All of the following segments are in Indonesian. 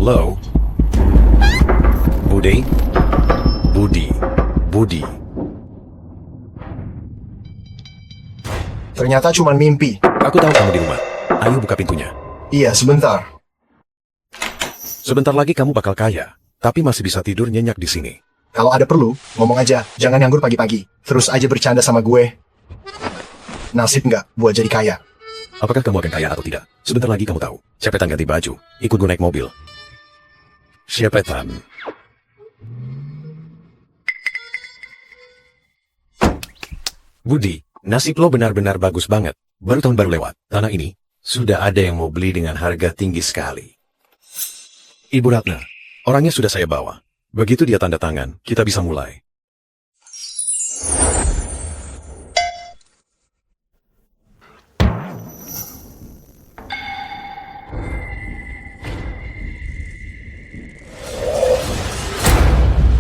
Hello? Budi? Budi. Ternyata cuma mimpi. Aku tahu kamu di rumah. Ayo buka pintunya. Iya, sebentar. Sebentar lagi kamu bakal kaya, tapi masih bisa tidur nyenyak di sini. Kalau ada perlu, ngomong aja. Jangan nganggur pagi-pagi. Terus aja bercanda sama gue. Nasib nggak buat jadi kaya. Apakah kamu akan kaya atau tidak? Sebentar lagi kamu tahu. Cepetan ganti baju. Ikut gue naik mobil. Cepetan. Budi, nasib lo benar-benar bagus banget. Baru tahun baru lewat. Tanah ini sudah ada yang mau beli dengan harga tinggi sekali. Ibu Ratna, orangnya sudah saya bawa. Begitu dia tanda tangan, kita bisa mulai.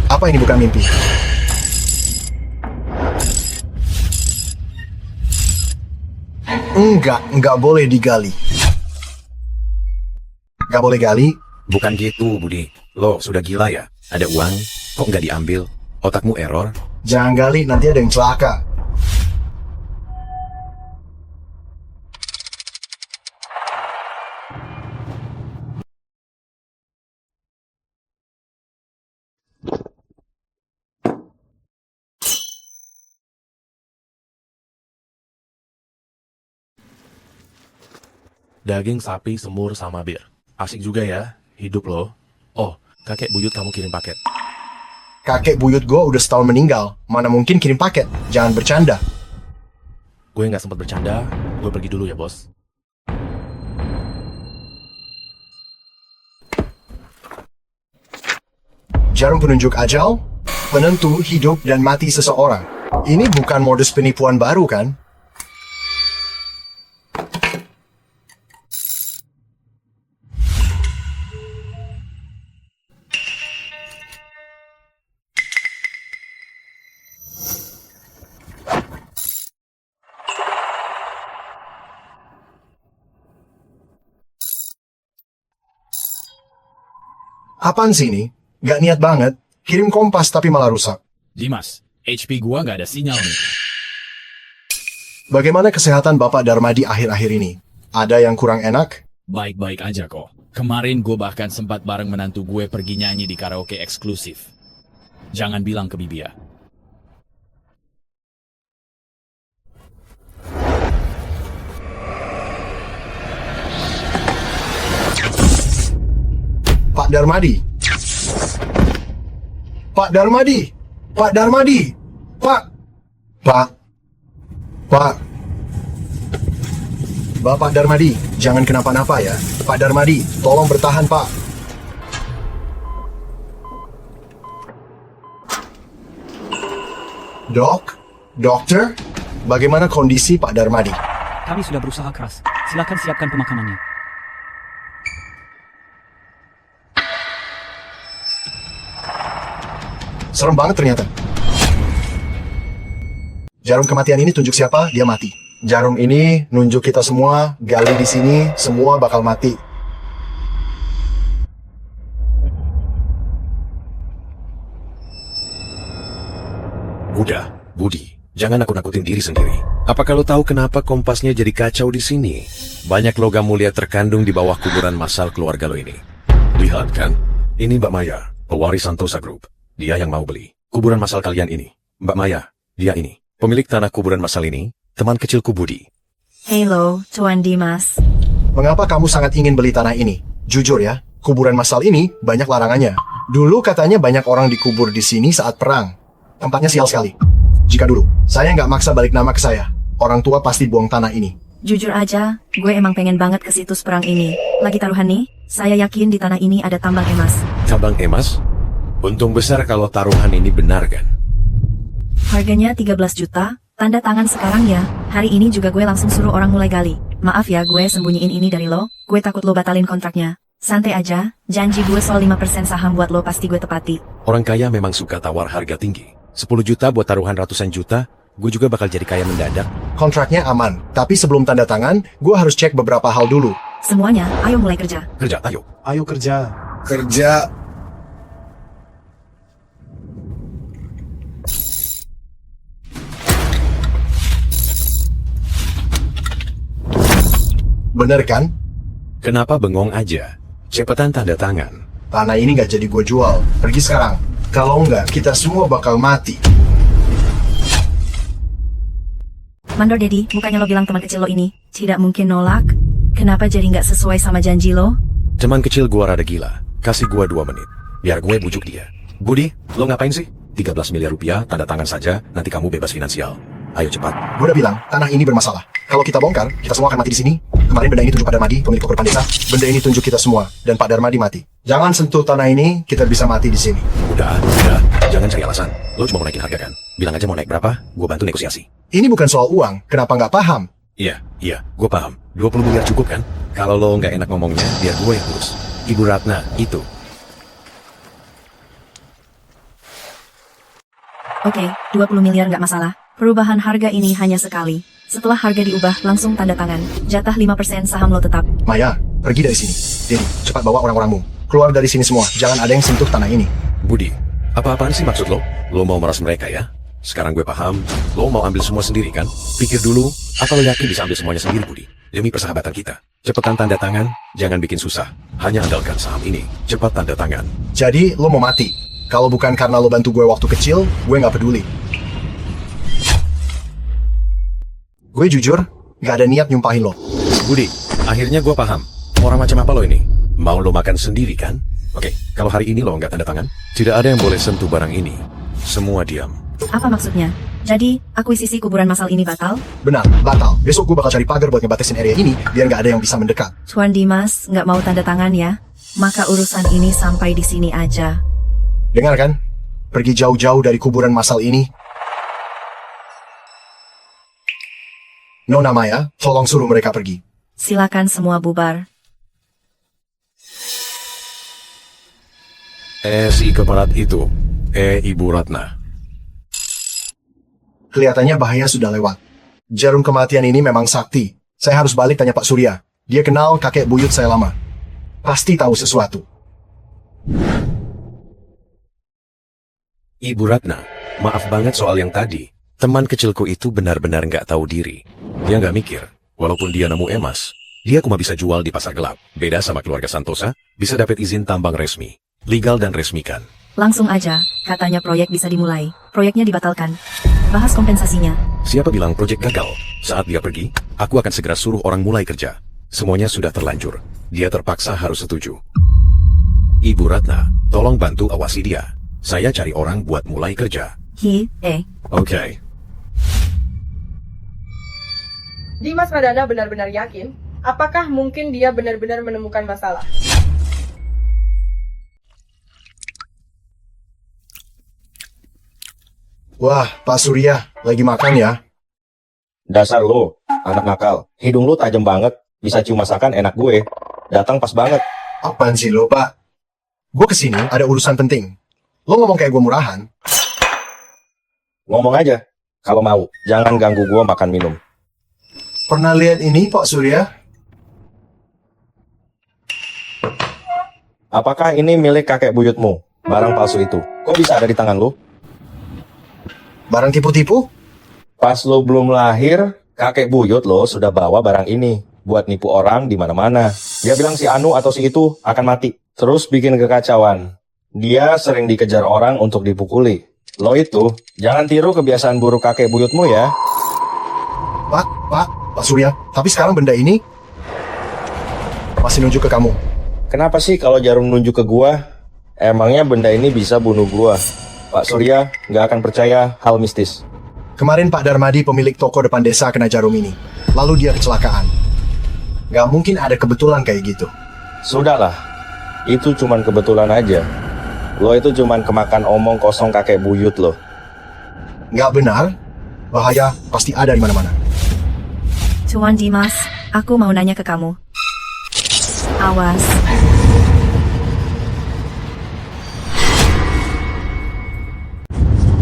Apa ini bukan mimpi? Enggak boleh digali. Enggak boleh gali. Bukan gitu, Budi. Lo sudah gila ya? Ada uang, kok nggak diambil? Otakmu error? Jangan gali, nanti ada yang celaka. Daging sapi, semur, sama bir. Asik juga ya, hidup lo. Oh, kakek buyut kamu kirim paket. Kakek buyut gue udah setahun meninggal. Mana mungkin kirim paket? Jangan bercanda. Gue nggak sempat bercanda, gue pergi dulu ya bos. Jarum penunjuk ajal, penentu hidup dan mati seseorang. Ini bukan modus penipuan baru kan? Apaan sih ini? Gak niat banget. Kirim kompas tapi malah rusak. Dimas, HP gua nggak ada sinyal nih. Bagaimana kesehatan Bapak Darmadi akhir-akhir ini? Ada yang kurang enak? Baik-baik aja kok. Kemarin gue bahkan sempat bareng menantu gue pergi nyanyi di karaoke eksklusif. Jangan bilang ke Bibi ya. Pak Darmadi. Pak Darmadi. Pak Darmadi. Pak. Bapak Darmadi, jangan kenapa-napa ya. Pak Darmadi, tolong bertahan, Pak. Dokter, bagaimana kondisi Pak Darmadi? Kami sudah berusaha keras. Silakan siapkan pemakanannya. Serem banget ternyata. Jarum kematian ini tunjuk siapa, dia mati. Jarum ini nunjuk kita semua, gali di sini, semua bakal mati. Udah, Budi, jangan nakut-nakutin diri sendiri. Apakah lo tahu kenapa kompasnya jadi kacau di sini? Banyak logam mulia terkandung di bawah kuburan massal keluarga lo ini. Lihat kan, ini Mbak Maya, pewaris Santosa Group. Dia yang mau beli kuburan massal kalian ini. Mbak Maya, dia ini, pemilik tanah kuburan massal ini, teman kecilku Budi. Halo, Tuan Dimas. Mengapa kamu sangat ingin beli tanah ini? Jujur ya, kuburan massal ini banyak larangannya. Dulu katanya banyak orang dikubur di sini saat perang. Tempatnya sial sekali. Jika dulu, saya nggak maksa balik nama ke saya, orang tua pasti buang tanah ini. Jujur aja, gue emang pengen banget ke situs perang ini. Lagi taruhan nih, saya yakin di tanah ini ada tambang emas. Tambang emas? Untung besar kalau taruhan ini benar kan? Harganya 13 juta, tanda tangan sekarang ya. Hari ini juga gue langsung suruh orang mulai gali. Maaf ya gue sembunyiin ini dari lo, gue takut lo batalin kontraknya. Santai aja, janji gue soal 5% saham buat lo pasti gue tepati. Orang kaya memang suka tawar harga tinggi. 10 juta buat taruhan ratusan juta, gue juga bakal jadi kaya mendadak. Kontraknya aman, tapi sebelum tanda tangan, gue harus cek beberapa hal dulu. Semuanya, ayo mulai kerja. Kerja, ayo. Ayo kerja. Kerja. Bener kan? Kenapa bengong aja? Cepetan tanda tangan. Tanah ini nggak jadi gue jual. Pergi sekarang. Kalau nggak, kita semua bakal mati. Mandor Dedi, bukannya lo bilang teman kecil lo ini tidak mungkin nolak? Kenapa jadi nggak sesuai sama janji lo? Teman kecil gua rada gila. Kasih gua 2 menit. Biar gue bujuk dia. Budi, lo ngapain sih? 13 miliar rupiah, tanda tangan saja, nanti kamu bebas finansial. Ayo cepat. Gue udah bilang, tanah ini bermasalah. Kalau kita bongkar, kita semua akan mati di sini. Kemarin benda ini tunjuk Pak Darmadi, pemilik toko depan desa. Benda ini tunjuk kita semua, dan Pak Darmadi mati. Jangan sentuh tanah ini, kita bisa mati di sini. Udah. Jangan cari alasan. Lo cuma mau naikin harga kan? Bilang aja mau naik berapa, gue bantu negosiasi. Ini bukan soal uang, kenapa nggak paham? Iya, gue paham. 20 miliar cukup kan? Kalau lo nggak enak ngomongnya, biar gue yang urus. Ibu Ratna, itu. Oke, 20 miliar nggak masalah. Perubahan harga ini hanya sekali. Setelah harga diubah, langsung tanda tangan. Jatah 5% saham lo tetap. Maya, pergi dari sini. Dedi, cepat bawa orang-orangmu. Keluar dari sini semua, jangan ada yang sentuh tanah ini. Budi, apa-apaan sih maksud lo? Lo mau meras mereka ya? Sekarang gue paham, lo mau ambil semua sendiri kan? Pikir dulu, apa lo yakin bisa ambil semuanya sendiri, Budi? Demi persahabatan kita. Cepetan tanda tangan, jangan bikin susah. Hanya andalkan saham ini. Cepat tanda tangan. Jadi, lo mau mati. Kalau bukan karena lo bantu gue waktu kecil, gue nggak peduli. Gue jujur, nggak ada niat nyumpahin lo. Budi, akhirnya gue paham. Orang macam apa lo ini? Mau lo makan sendiri kan? Oke, kalau hari ini lo nggak tanda tangan, tidak ada yang boleh sentuh barang ini. Semua diam. Apa maksudnya? Jadi, akuisisi kuburan massal ini batal? Benar, batal. Besok gue bakal cari pagar buat ngebatasin area ini, biar nggak ada yang bisa mendekat. Tuan Dimas nggak mau tanda tangan ya? Maka urusan ini sampai di sini aja. Dengar kan? Pergi jauh-jauh dari kuburan massal ini. Nona Maya, tolong suruh mereka pergi. Silakan semua bubar. Si keparat itu, Ibu Ratna. Kelihatannya bahaya sudah lewat. Jarum kematian ini memang sakti. Saya harus balik tanya Pak Surya. Dia kenal kakek buyut saya lama. Pasti tahu sesuatu. Ibu Ratna, maaf banget soal yang tadi. Teman kecilku itu benar-benar nggak tahu diri. Dia nggak mikir, walaupun dia nemu emas, dia cuma bisa jual di pasar gelap. Beda sama keluarga Santosa, bisa dapat izin tambang resmi. Legal dan resmikan. Langsung aja, katanya proyek bisa dimulai. Proyeknya dibatalkan. Bahas kompensasinya. Siapa bilang proyek gagal? Saat dia pergi, aku akan segera suruh orang mulai kerja. Semuanya sudah terlanjur. Dia terpaksa harus setuju. Ibu Ratna, tolong bantu awasi dia. Saya cari orang buat mulai kerja. Oke. Dimas Pradana benar-benar yakin? Apakah mungkin dia benar-benar menemukan masalah? Wah, Pak Surya, lagi makan ya? Dasar lo, anak nakal. Hidung lo tajam banget. Bisa cium masakan enak gue. Datang pas banget. Apaan sih lo, Pak? Gue kesini ada urusan penting. Lo ngomong kayak gue murahan. Ngomong aja. Kalau mau, jangan ganggu gue makan minum. Pernah lihat ini, Pak Surya? Apakah ini milik kakek buyutmu? Barang palsu itu. Kok bisa ada di tangan lo? Barang tipu-tipu? Pas lo belum lahir, kakek buyut lo sudah bawa barang ini buat nipu orang di mana-mana. Dia bilang si Anu atau si itu akan mati. Terus bikin kekacauan. Dia sering dikejar orang untuk dipukuli. Lo itu, jangan tiru kebiasaan buruk kakek buyutmu ya. Pak Surya, tapi sekarang benda ini masih nunjuk ke kamu. Kenapa sih kalau jarum nunjuk ke gua? Emangnya benda ini bisa bunuh gua? Pak Surya nggak akan percaya hal mistis. Kemarin Pak Darmadi pemilik toko depan desa kena jarum ini. Lalu dia kecelakaan. Nggak mungkin ada kebetulan kayak gitu. Sudahlah, itu cuman kebetulan aja. Lo itu cuman kemakan omong kosong kakek buyut lo. Nggak benar. Bahaya pasti ada di mana-mana. Tuan Dimas, aku mau nanya ke kamu. Awas.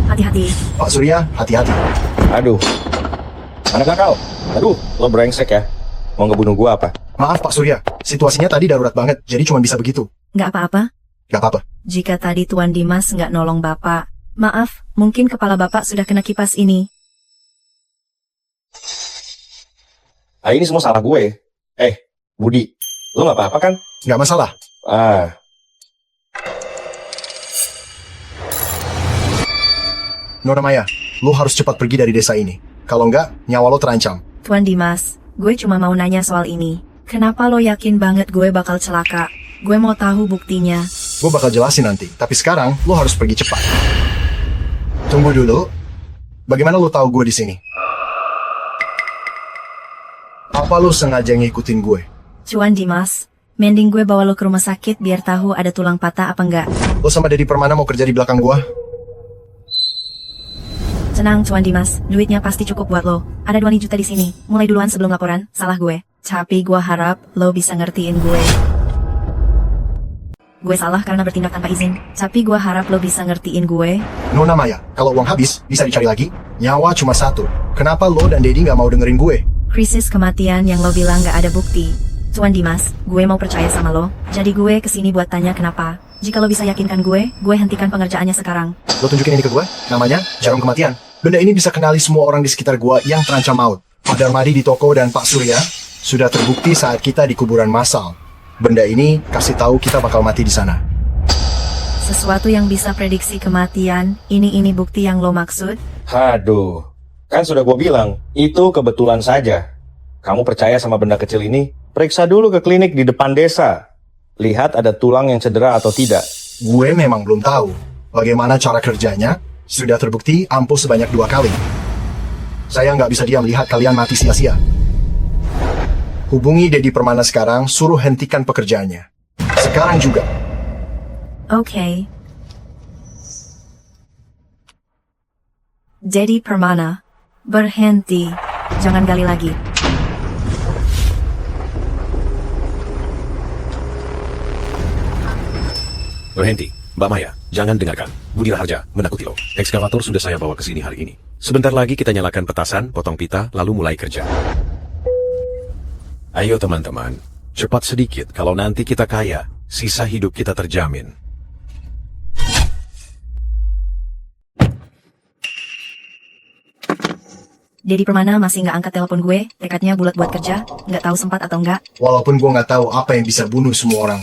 Hati-hati. Pak Surya, hati-hati. Aduh, anak nakal. Aduh, lo brengsek ya. Mau ngebunuh gua apa? Maaf Pak Surya, situasinya tadi darurat banget, jadi cuma bisa begitu. Nggak apa-apa. Gak apa-apa. Jika tadi Tuan Dimas nggak nolong Bapak, maaf, mungkin kepala Bapak sudah kena kipas ini. Ini semua salah gue. Budi, lo nggak apa-apa kan? Gak masalah. Nora Maya, lo harus cepat pergi dari desa ini. Kalau enggak, nyawa lo terancam. Tuan Dimas, gue cuma mau nanya soal ini. Kenapa lo yakin banget gue bakal celaka? Gue mau tahu buktinya. Gue bakal jelasin nanti, tapi sekarang lo harus pergi cepat. Tunggu dulu. Bagaimana lo tahu gue di sini? Apa lo sengaja ngikutin gue? Tuan Dimas, mending gue bawa lo ke rumah sakit biar tahu ada tulang patah apa enggak. Lo sama Dedi Permana mau kerja di belakang gue? Tenang Tuan Dimas, duitnya pasti cukup buat lo. Ada 20 juta di sini. Mulai duluan sebelum laporan, salah gue. Tapi gue harap lo bisa ngertiin gue. Gue salah karena bertindak tanpa izin. Tapi gue harap lo bisa ngertiin gue. Nona Maya, kalau uang habis, bisa dicari lagi. Nyawa cuma satu. Kenapa lo dan Dedi nggak mau dengerin gue? Krisis kematian yang lo bilang nggak ada bukti. Tuan Dimas, gue mau percaya sama lo. Jadi gue kesini buat tanya kenapa. Jika lo bisa yakinkan gue hentikan pengerjaannya sekarang. Lo tunjukin ini ke gue, namanya jarum kematian. Benda ini bisa kenali semua orang di sekitar gue yang terancam maut. Pak Darmadi di toko dan Pak Surya sudah terbukti saat kita di kuburan massal. Benda ini kasih tahu kita bakal mati di sana. Sesuatu yang bisa prediksi kematian, ini bukti yang lo maksud? Haduh, kan sudah gue bilang, itu kebetulan saja. Kamu percaya sama benda kecil ini? Periksa dulu ke klinik di depan desa. Lihat ada tulang yang cedera atau tidak. Gue memang belum tahu bagaimana cara kerjanya. Sudah terbukti ampuh sebanyak 2 kali. Saya nggak bisa diam lihat kalian mati sia-sia. Hubungi Dedi Permana sekarang, suruh hentikan pekerjaannya. Sekarang juga. Oke. Dedi Permana, berhenti. Jangan gali lagi. Berhenti. Mbak Maya, jangan dengarkan. Budi Raharja menakuti lo. Ekskavator sudah saya bawa ke sini hari ini. Sebentar lagi kita nyalakan petasan, potong pita, lalu mulai kerja. Ayo teman-teman, cepat sedikit kalau nanti kita kaya, sisa hidup kita terjamin. Dedi Permana masih nggak angkat telepon gue, tekadnya bulat buat kerja, nggak tahu sempat atau enggak. Walaupun gue nggak tahu apa yang bisa bunuh semua orang.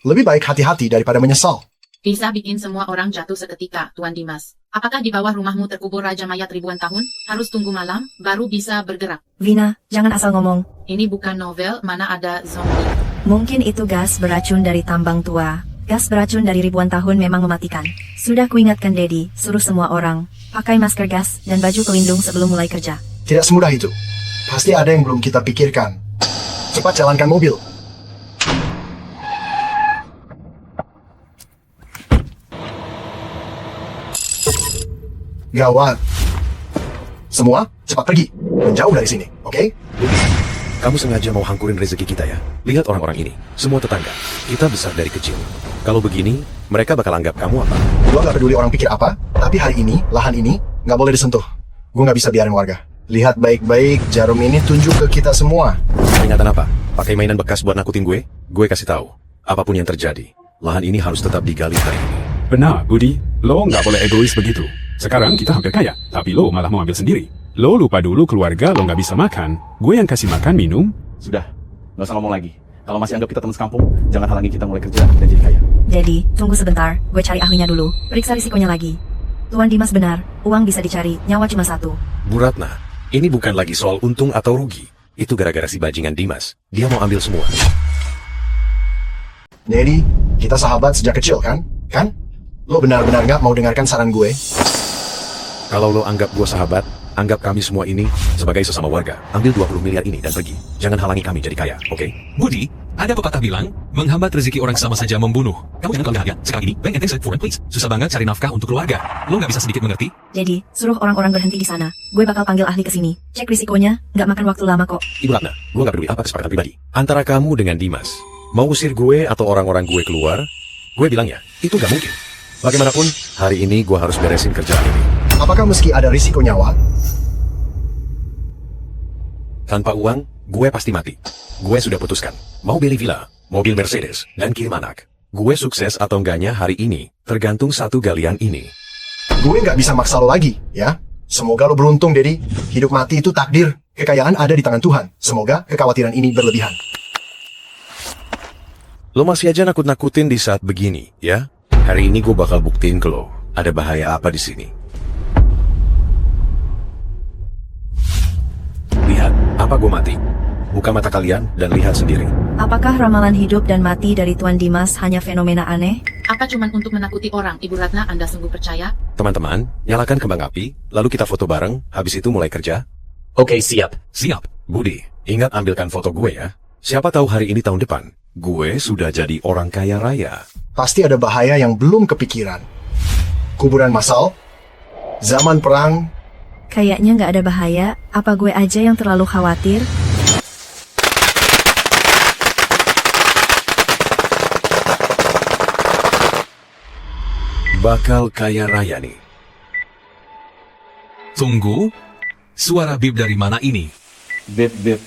Lebih baik hati-hati daripada menyesal. Bisa bikin semua orang jatuh seketika, Tuan Dimas. Apakah di bawah rumahmu terkubur raja mayat ribuan tahun? Harus tunggu malam, baru bisa bergerak. Vina, jangan asal ngomong. Ini bukan novel, mana ada zombie. Mungkin itu gas beracun dari tambang tua. Gas beracun dari ribuan tahun memang mematikan. Sudah kuingatkan Dedi, suruh semua orang pakai masker gas dan baju pelindung sebelum mulai kerja. Tidak semudah itu. Pasti ada yang belum kita pikirkan. Cepat jalankan mobil. Gawat. Semua, cepat pergi. Menjauh dari sini, oke? Kamu sengaja mau hancurin rezeki kita ya? Lihat orang-orang ini, semua tetangga. Kita besar dari kecil. Kalau begini, mereka bakal anggap kamu apa? Gua gak peduli orang pikir apa, tapi hari ini, lahan ini, gak boleh disentuh. Gue gak bisa biarin warga. Lihat baik-baik, jarum ini tunjuk ke kita semua. Peringatan apa? Pakai mainan bekas buat nakutin gue? Gue kasih tahu. Apapun yang terjadi, lahan ini harus tetap digali hari ini. Benar, Budi. Lo nggak boleh egois begitu. Sekarang kita hampir kaya, tapi lo malah mau ambil sendiri. Lo lupa dulu keluarga lo nggak bisa makan. Gue yang kasih makan, minum. Sudah, nggak usah ngomong lagi. Kalau masih anggap kita teman sekampung, jangan halangi kita mulai kerja dan jadi kaya. Jadi, tunggu sebentar, gue cari ahlinya dulu. Periksa risikonya lagi. Tuan Dimas benar, uang bisa dicari, nyawa cuma satu. Bu Ratna, ini bukan lagi soal untung atau rugi. Itu gara-gara si bajingan Dimas. Dia mau ambil semua. Dedi, kita sahabat sejak kecil kan? Kan? Lo benar-benar gak mau dengarkan saran gue? Kalau lo anggap gue sahabat, anggap kami semua ini sebagai sesama warga. Ambil 20 miliar ini dan pergi. Jangan halangi kami jadi kaya, oke? Budi, ada pepatah bilang, menghambat rezeki orang sama saja membunuh. Kamu jangan kelamaan ya. Sekarang ini, bank and take for rent, please. Susah banget cari nafkah untuk keluarga. Lo nggak bisa sedikit mengerti? Jadi, suruh orang-orang berhenti di sana. Gue bakal panggil ahli ke sini. Cek risikonya, nggak makan waktu lama kok. Ibu Ratna, gue gak peduli apa kesepakatan pribadi. Antara kamu dengan Dimas, mau usir gue atau orang-orang gue keluar, gue bilang ya, itu gak mungkin. Bagaimanapun, hari ini gue harus beresin kerjaan ini. Apakah meski ada risiko nyawa? Tanpa uang, gue pasti mati. Gue sudah putuskan. Mau beli villa, mobil Mercedes, dan kirim anak. Gue sukses atau enggaknya hari ini, tergantung satu galian ini. Gue nggak bisa maksa lo lagi, ya. Semoga lo beruntung, Dedi. Hidup mati itu takdir. Kekayaan ada di tangan Tuhan. Semoga kekhawatiran ini berlebihan. Lo masih aja nakut-nakutin di saat begini, ya? Hari ini gue bakal buktiin ke lo, ada bahaya apa di sini. Lihat, apa gue mati? Buka mata kalian dan lihat sendiri. Apakah ramalan hidup dan mati dari Tuan Dimas hanya fenomena aneh? Apa cuman untuk menakuti orang, Ibu Ratna? Anda sungguh percaya? Teman-teman, nyalakan kembang api, lalu kita foto bareng, habis itu mulai kerja. Oke, siap. Siap. Budi, ingat ambilkan foto gue ya. Siapa tahu hari ini tahun depan, gue sudah jadi orang kaya raya. Pasti ada bahaya yang belum kepikiran. Kuburan massal, zaman perang. Kayaknya nggak ada bahaya, apa gue aja yang terlalu khawatir? Bakal kaya raya nih. Tunggu. Suara bip dari mana ini? Bip.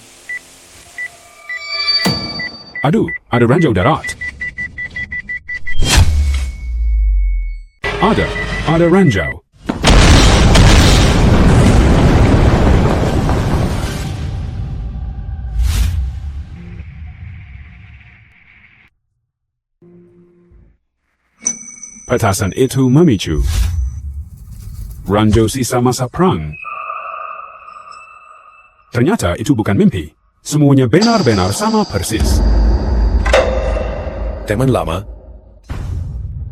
Aduh, ada ranjau darat. Ada ranjau. Petasan itu memicu ranjau sisa masa perang. Ternyata itu bukan mimpi. Semuanya benar-benar sama persis. Teman lama,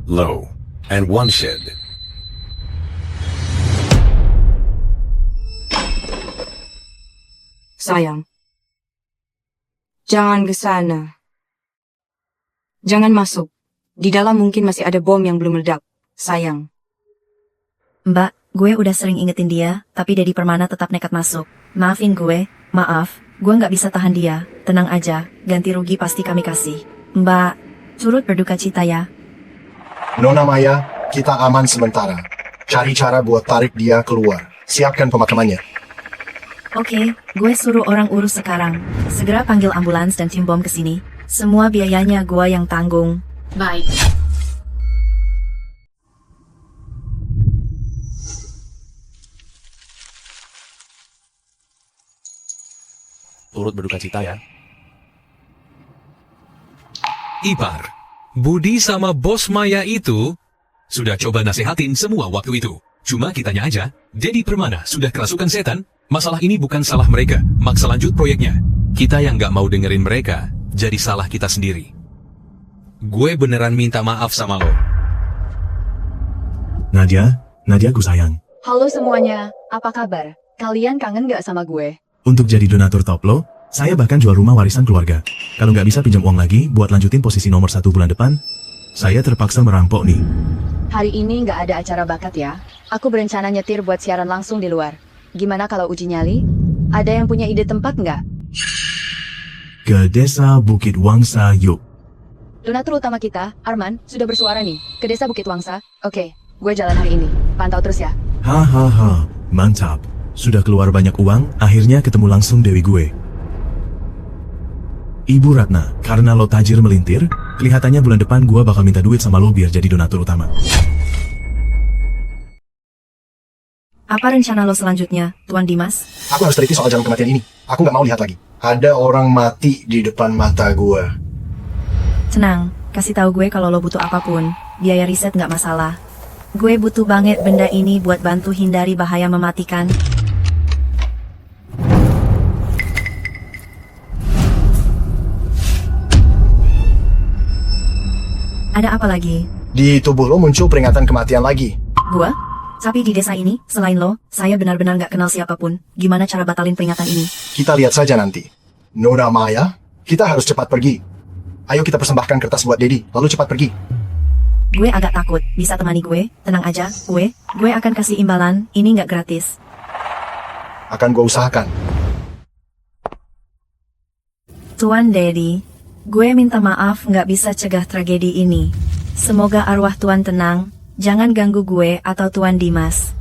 low, and one shed. Sayang, jangan ke sana. Jangan masuk. Di dalam mungkin masih ada bom yang belum meledak. Sayang. Mbak, gue udah sering ingetin dia, tapi Dedi Permana tetap nekat masuk. Maafin gue, maaf, gue nggak bisa tahan dia. Tenang aja, ganti rugi pasti kami kasih. Mbak, turut berduka cita ya. Nona Maya, kita aman sementara. Cari cara buat tarik dia keluar. Siapkan pemakamannya. Oke, gue suruh orang urus sekarang. Segera panggil ambulans dan tim bom ke sini. Semua biayanya gue yang tanggung. Baik. Turut berduka cita ya. Ipar, Budi sama bos Maya itu sudah coba nasehatin semua waktu itu. Cuma kitanya aja, Dedi Permana sudah kerasukan setan. Masalah ini bukan salah mereka, maksa lanjut proyeknya. Kita yang gak mau dengerin mereka, jadi salah kita sendiri. Gue beneran minta maaf sama lo. Nadia ku sayang. Halo semuanya, apa kabar? Kalian kangen gak sama gue? Untuk jadi donatur top lo, saya bahkan jual rumah warisan keluarga. Kalau nggak bisa pinjam uang lagi buat lanjutin posisi nomor 1 bulan depan, saya terpaksa merampok nih. Hari ini nggak ada acara bakat ya. Aku berencana nyetir buat siaran langsung di luar. Gimana kalau uji nyali? Ada yang punya ide tempat nggak? Ke desa Bukit Wangsa yuk. Donatur utama kita, Arman, sudah bersuara nih. Ke desa Bukit Wangsa. Oke, gue jalan hari ini. Pantau terus ya. Hahaha, mantap. Sudah keluar banyak uang, akhirnya ketemu langsung Dewi gue. Ibu Ratna, karena lo tajir melintir, kelihatannya bulan depan gue bakal minta duit sama lo biar jadi donatur utama. Apa rencana lo selanjutnya, Tuan Dimas? Aku harus teliti soal jalan kematian ini. Aku nggak mau lihat lagi. Ada orang mati di depan mata gue. Tenang, kasih tahu gue kalau lo butuh apapun. Biaya riset nggak masalah. Gue butuh banget benda ini buat bantu hindari bahaya mematikan. Ada apa lagi? Di tubuh lo muncul peringatan kematian lagi. Gua? Tapi di desa ini, selain lo, saya benar-benar nggak kenal siapapun. Gimana cara batalin peringatan ini? Kita lihat saja nanti. Nona Maya, kita harus cepat pergi. Ayo kita persembahkan kertas buat Dedi, lalu cepat pergi. Gue agak takut, bisa temani gue? Tenang aja, gue akan kasih imbalan, ini nggak gratis. Akan gue usahakan. Tuan Dedi, gue minta maaf nggak bisa cegah tragedi ini. Semoga arwah Tuan tenang, jangan ganggu gue atau Tuan Dimas.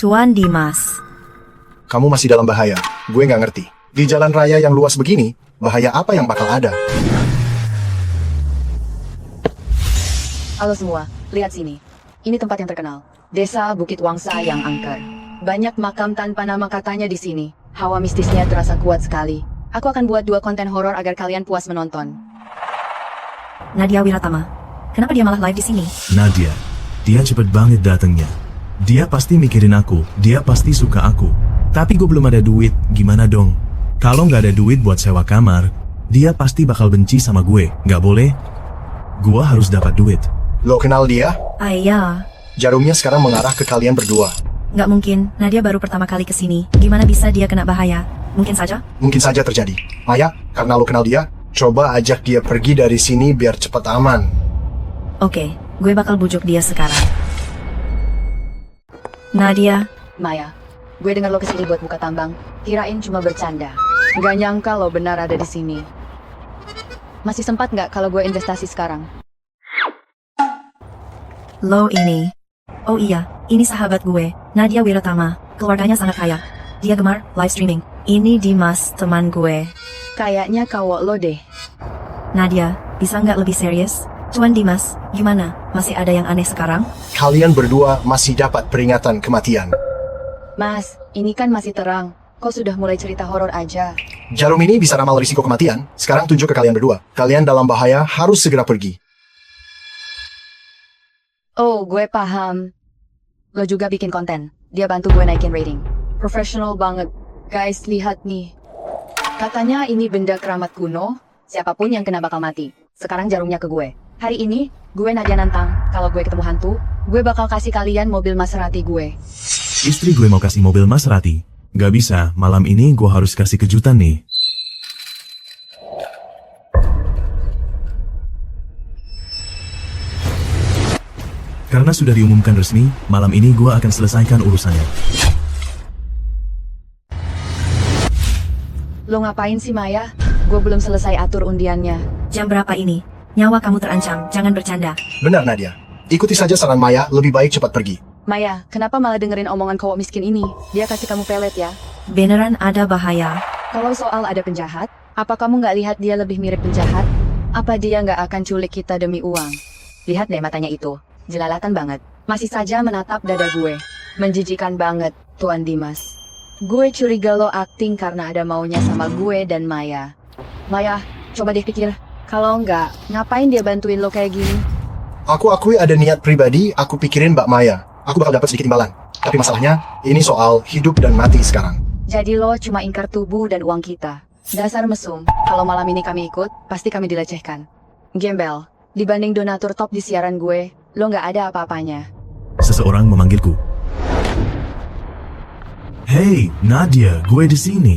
Tuan Dimas. Kamu masih dalam bahaya. Gue nggak ngerti. Di jalan raya yang luas begini, bahaya apa yang bakal ada? Halo semua, lihat sini. Ini tempat yang terkenal. Desa Bukit Wangsa yang angker. Banyak makam tanpa nama katanya di sini. Hawa mistisnya terasa kuat sekali. Aku akan buat 2 konten horor agar kalian puas menonton. Nadia Wiratama. Kenapa dia malah live di sini? Nadia, dia cepet banget datangnya. Dia pasti mikirin aku, dia pasti suka aku. Tapi gue belum ada duit, gimana dong? Kalau nggak ada duit buat sewa kamar, dia pasti bakal benci sama gue. Nggak boleh? Gue harus dapat duit. Lo kenal dia? Iya. Jarumnya sekarang mengarah ke kalian berdua. Nggak mungkin, Nadia baru pertama kali kesini. Gimana bisa dia kena bahaya? Mungkin saja? Mungkin saja terjadi. Maya, karena lo kenal dia, coba ajak dia pergi dari sini biar cepat aman. Oke, gue bakal bujuk dia sekarang. Nadia. Maya, gue dengar lo kesini buat buka tambang. Kirain cuma bercanda. Gak nyangka lo benar ada di sini. Masih sempat nggak kalau gue investasi sekarang? Lo ini. Oh iya, ini sahabat gue, Nadia Wiratama. Keluarganya sangat kaya. Dia gemar live streaming. Ini Dimas, teman gue. Kayaknya kawok lo deh. Nadia, bisa nggak lebih serius? Tuan Dimas, gimana? Masih ada yang aneh sekarang? Kalian berdua masih dapat peringatan kematian. Mas, ini kan masih terang. Kok sudah mulai cerita horor aja? Jarum ini bisa ramal risiko kematian. Sekarang tunjuk ke kalian berdua. Kalian dalam bahaya, harus segera pergi. Oh, gue paham. Lo juga bikin konten. Dia bantu gue naikin rating. Profesional banget. Guys, lihat nih. Katanya ini benda keramat kuno. Siapapun yang kena bakal mati. Sekarang jarumnya ke gue. Hari ini, gue Nadia nantang. Kalau gue ketemu hantu, gue bakal kasih kalian mobil Maserati gue. Istri gue mau kasih mobil Maserati. Gak bisa, malam ini gue harus kasih kejutan nih. Karena sudah diumumkan resmi, malam ini gue akan selesaikan urusannya. Lo ngapain sih, Maya? Gue belum selesai atur undiannya. Jam berapa ini? Nyawa kamu terancam, jangan bercanda. Benar, Nadia. Ikuti saja saran Maya, lebih baik cepat pergi. Maya, kenapa malah dengerin omongan cowok miskin ini? Dia kasih kamu pelet ya? Beneran ada bahaya. Kalau soal ada penjahat, apa kamu nggak lihat dia lebih mirip penjahat? Apa dia nggak akan culik kita demi uang? Lihat deh matanya itu. Jelalatan banget. Masih saja menatap dada gue. Menjijikan banget, Tuan Dimas. Gue curiga lo acting karena ada maunya sama gue dan Maya. Maya, coba deh pikir. Kalau enggak, ngapain dia bantuin lo kayak gini? Aku akui ada niat pribadi, aku pikirin Mbak Maya. Aku bakal dapat sedikit imbalan. Tapi masalahnya, ini soal hidup dan mati sekarang. Jadi lo cuma ingkar tubuh dan uang kita. Dasar mesum, kalau malam ini kami ikut, pasti kami dilecehkan. Gembel, dibanding donatur top di siaran gue, lo nggak ada apa-apanya. Seseorang memanggilku. Hey, Nadia, gue di sini.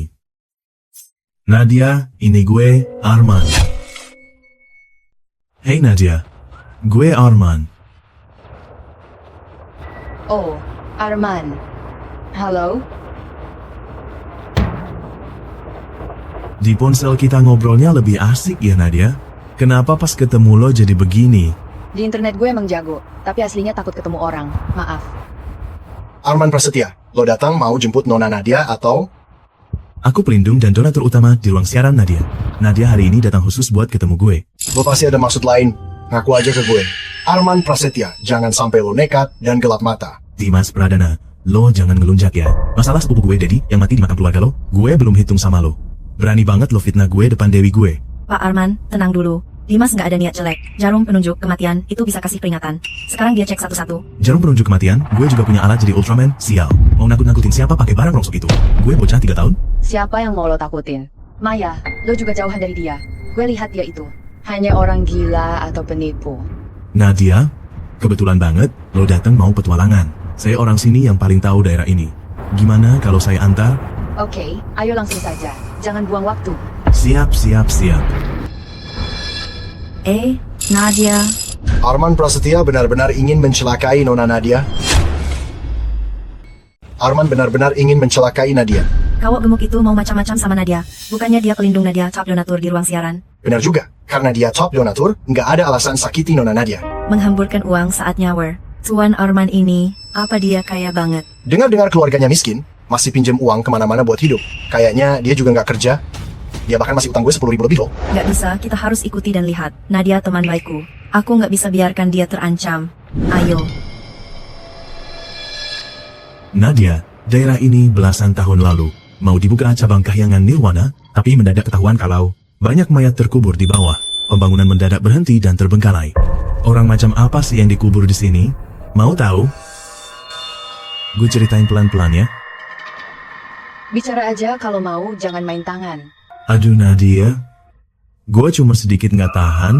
Nadia, ini gue, Arman. Hey Nadia, gue Arman. Oh, Arman. Halo? Di ponsel kita ngobrolnya lebih asik ya Nadia? Kenapa pas ketemu lo jadi begini? Di internet gue emang jago, tapi aslinya takut ketemu orang. Maaf. Arman Prasetya, lo datang mau jemput Nona Nadia atau? Aku pelindung dan donatur utama di ruang siaran Nadia. Nadia hari ini datang khusus buat ketemu gue. Lo pasti ada maksud lain. Ngaku aja ke gue. Arman Prasetya, jangan sampai lo nekat dan gelap mata. Dimas Pradana, lo jangan ngelunjak ya. Masalah sepupu gue Dedi yang mati di makam keluarga lo, gue belum hitung sama lo. Berani banget lo fitnah gue depan Dewi gue. Pak Arman, tenang dulu. Dimas nggak ada niat jelek. Jarum penunjuk kematian itu bisa kasih peringatan. Sekarang dia cek satu-satu. Jarum penunjuk kematian, gue juga punya alat jadi Ultraman, sial. Mau nakut-nakutin siapa pakai barang rongsok itu? Gue bocah 3 tahun. Siapa yang mau lo takutin? Maya, lo juga jauhan dari dia. Gue lihat dia itu. Hanya orang gila atau penipu. Nadia, kebetulan banget lo datang mau petualangan. Saya orang sini yang paling tahu daerah ini. Gimana kalau saya antar? Oke, ayo langsung saja. Jangan buang waktu. Siap. Nadia. Arman Prasetya benar-benar ingin mencelakai Nona Nadia. Arman benar-benar ingin mencelakai Nadia. Kawok gemuk itu mau macam-macam sama Nadia. Bukannya dia pelindung Nadia top donatur di ruang siaran. Benar juga, karena dia top donatur, nggak ada alasan sakiti Nona Nadia. Menghamburkan uang saat nyawer. Tuan Arman ini, apa dia kaya banget? Dengar-dengar keluarganya miskin, masih pinjam uang kemana-mana buat hidup. Kayaknya dia juga nggak kerja. Dia bahkan masih utang gue 10.000 lebih loh. Nggak bisa, kita harus ikuti dan lihat. Nadia teman baikku. Aku nggak bisa biarkan dia terancam. Ayo. Nadia, daerah ini belasan tahun lalu mau dibuka cabang kahyangan Nirwana, tapi mendadak ketahuan kalau banyak mayat terkubur di bawah. Pembangunan mendadak berhenti dan terbengkalai. Orang macam apa sih yang dikubur di sini? Mau tahu? Gue ceritain pelan-pelan ya. Bicara aja kalau mau, jangan main tangan. Aduh Nadia, gue cuma sedikit nggak tahan.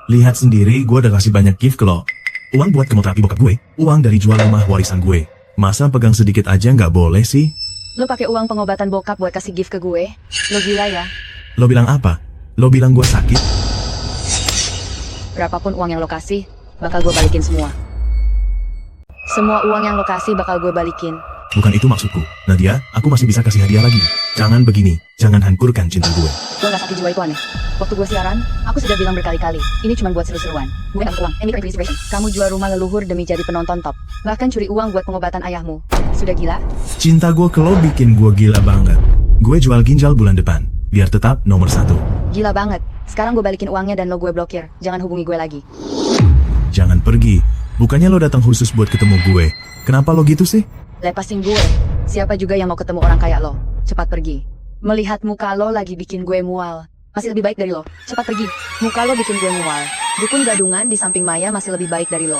Lihat sendiri, gue udah kasih banyak gift ke lo. Uang buat kemoterapi bokap gue, uang dari jual rumah warisan gue. Masa pegang sedikit aja nggak boleh sih? Lo pakai uang pengobatan bokap buat kasih gift ke gue? Lo gila ya? Lo bilang apa? Lo bilang gue sakit? Berapapun uang yang lo kasih, bakal gue balikin semua. Semua uang yang lo kasih bakal gue balikin. Bukan itu maksudku. Nadia, aku masih bisa kasih hadiah lagi. Jangan begini, jangan hancurkan cinta gue. Lo gak sakit jiwa itu aneh. Waktu gue siaran, aku sudah bilang berkali-kali, ini cuma buat seru-seruan. Gue gak uang, any reservation. Kamu jual rumah leluhur demi jadi penonton top. Bahkan curi uang buat pengobatan ayahmu. Sudah gila? Cinta gue ke lo bikin gue gila banget. Gue jual ginjal bulan depan, biar tetap nomor 1. Gila banget. Sekarang gue balikin uangnya dan lo gue blokir. Jangan hubungi gue lagi. Jangan pergi. Bukannya lo datang khusus buat ketemu gue. Kenapa lo gitu sih? Lepasin gue. Siapa juga yang mau ketemu orang kayak lo? Cepat pergi. Melihat muka lo lagi bikin gue mual. Masih lebih baik dari lo. Cepat pergi. Muka lo bikin gue mual. Dukun gadungan di samping Maya masih lebih baik dari lo.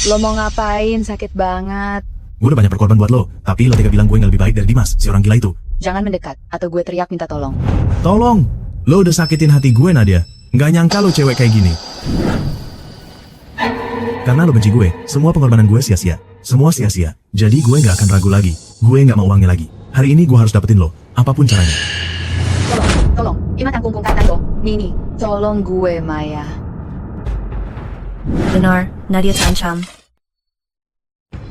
Lo mau ngapain? Sakit banget. Gue udah banyak berkorban buat lo, tapi lo tega bilang gue nggak lebih baik dari Dimas, si orang gila itu. Jangan mendekat, atau gue teriak minta tolong. Tolong! Lo udah sakitin hati gue, Nadia. Nggak nyangka lo cewek kayak gini. Karena lo benci gue, semua pengorbanan gue sia-sia. Semua sia-sia. Jadi gue nggak akan ragu lagi. Gue nggak mau uangnya lagi. Hari ini gue harus dapetin lo, apapun caranya. Tolong, ingat kungkung kata lo. Nini, tolong gue, Maya. Benar, Nadia terancam.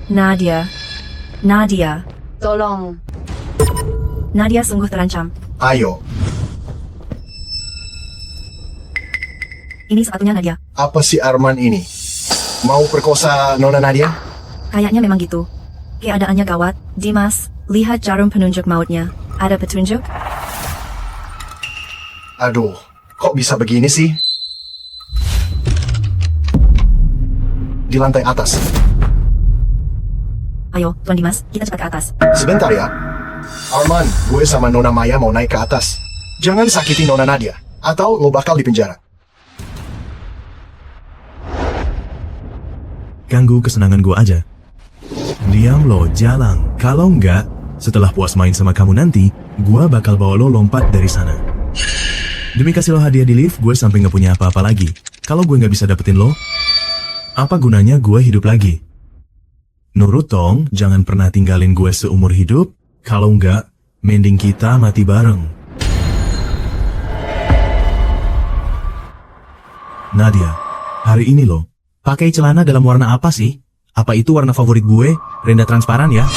Nadia. Tolong. Nadia sungguh terancam. Ayo. Ini sepatunya Nadia. Apa si Arman ini? Mau perkosa Nona Nadia? Kayaknya memang gitu. Keadaannya gawat. Dimas, lihat jarum penunjuk mautnya. Ada petunjuk? Aduh, kok bisa begini sih? Di lantai atas. Ayo, Tuan Dimas, kita cepat ke atas. Sebentar ya. Arman, gue sama Nona Maya mau naik ke atas. Jangan sakiti Nona Nadia, atau lo bakal dipenjara. Ganggu kesenangan gue aja. Diam lo, jalan. Kalau enggak, setelah puas main sama kamu nanti, gue bakal bawa lo lompat dari sana. Demi kasih lo hadiah di lift, gue sampai nggak punya apa-apa lagi. Kalau gue nggak bisa dapetin lo, apa gunanya gue hidup lagi? Nurut dong, jangan pernah tinggalin gue seumur hidup. Kalau enggak, mending kita mati bareng. Nadia, hari ini lo pakai celana dalam warna apa sih? Apa itu warna favorit gue? Renda transparan ya?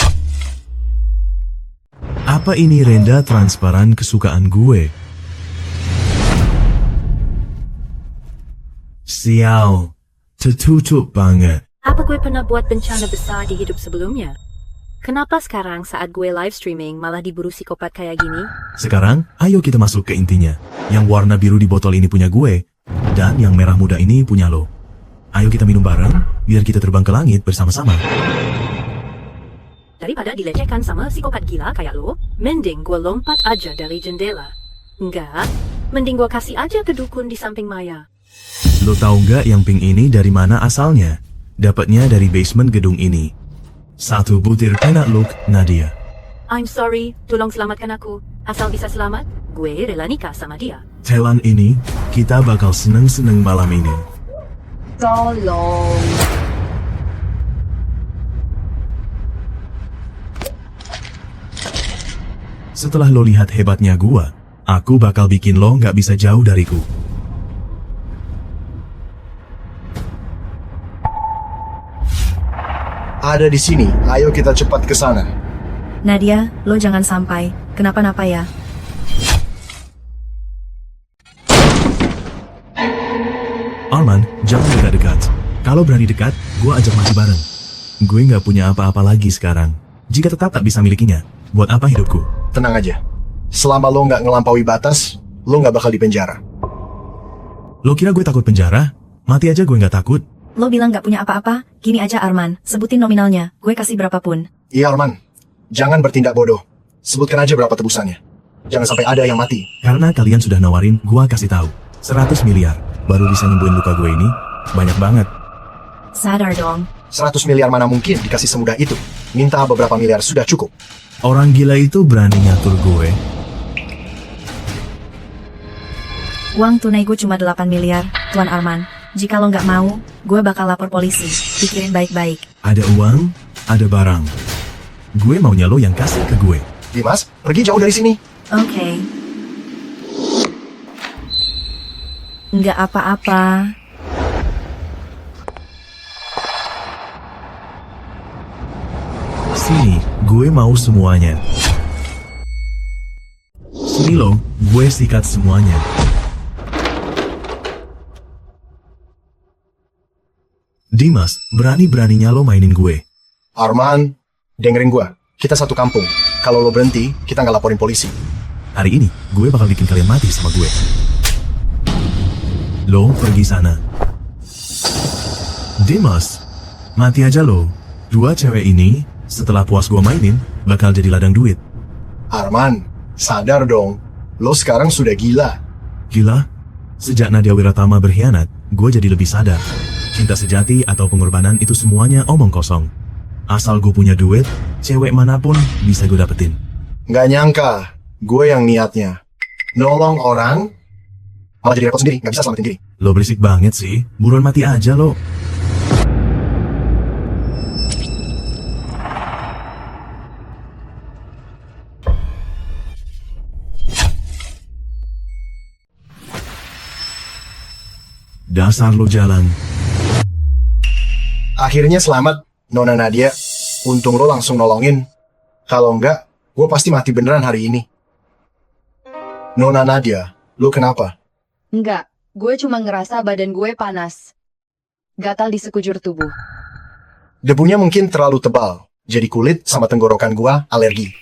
Apa ini renda transparan kesukaan gue? Sial, tertutup banget. Apa gue pernah buat bencana besar di hidup sebelumnya? Kenapa sekarang saat gue live streaming malah diburu psikopat kayak gini? Sekarang, ayo kita masuk ke intinya. Yang warna biru di botol ini punya gue, dan yang merah muda ini punya lo. Ayo kita minum bareng, biar kita terbang ke langit bersama-sama. Daripada dilecehkan sama psikopat gila kayak lo, mending gue lompat aja dari jendela. Enggak, mending gue kasih aja ke dukun di samping Maya. Lo tahu nggak yang pink ini dari mana asalnya? Dapatnya dari basement gedung ini. 1 butir peanut look, Nadia. I'm sorry, tolong selamatkan aku. Asal bisa selamat, gue rela nikah sama dia. Thailand ini, kita bakal seneng-seneng malam ini. Tolong. Setelah lo lihat hebatnya gua, aku bakal bikin lo nggak bisa jauh dariku. Ada di sini, ayo kita cepat ke sana. Nadia, lo jangan sampai kenapa-napa ya. Arman, jangan dekat-dekat. Kalau berani dekat, gue ajak mati bareng. Gue nggak punya apa-apa lagi sekarang. Jika tetap tak bisa milikinya, buat apa hidupku? Tenang aja. Selama lo nggak ngelampaui batas, lo nggak bakal dipenjara. Lo kira gue takut penjara? Mati aja gue nggak takut. Lo bilang nggak punya apa-apa? Gini aja Arman, sebutin nominalnya. Gue kasih berapapun. Iya Arman, jangan bertindak bodoh. Sebutkan aja berapa tebusannya. Jangan sampai ada yang mati. Karena kalian sudah nawarin, gue kasih tahu. 100 miliar. Baru bisa nyembuhin luka gue ini. Banyak banget. Sadar dong. 100 miliar mana mungkin dikasih semudah itu. Minta beberapa miliar sudah cukup. Orang gila itu berani ngatur gue. Uang tunai gue cuma 8 miliar, Tuan Arman. Jika lo nggak mau, gue bakal lapor polisi. Pikirin baik-baik. Ada uang, ada barang. Gue maunya lo yang kasih ke gue. Dimas, pergi jauh dari sini. Oke. Nggak apa-apa. Sini, gue mau semuanya. Sini lo, gue sikat semuanya. Dimas, berani-beraninya lo mainin gue. Arman, dengerin gue. Kita satu kampung. Kalau lo berhenti, kita nggak laporin polisi. Hari ini, gue bakal bikin kalian mati sama gue. Lo pergi sana. Dimas, mati aja lo. Dua cewek ini, setelah puas gue mainin, bakal jadi ladang duit. Arman, sadar dong. Lo sekarang sudah gila. Gila? Sejak Nadia Wiratama berkhianat, gue jadi lebih sadar. Cinta sejati atau pengorbanan itu semuanya omong kosong. Asal gue punya duit, cewek manapun bisa gue dapetin. Nggak nyangka, gue yang niatnya nolong orang, malah jadi repot sendiri, nggak bisa selamatin diri. Lo berisik banget sih, buruan mati aja lo. Dasar lo jalan. Akhirnya selamat, Nona Nadia. Untung lo langsung nolongin. Kalau enggak, gue pasti mati beneran hari ini. Nona Nadia, lo kenapa? Enggak, gue cuma ngerasa badan gue panas. Gatal di sekujur tubuh. Debunya mungkin terlalu tebal, jadi kulit sama tenggorokan gue alergi.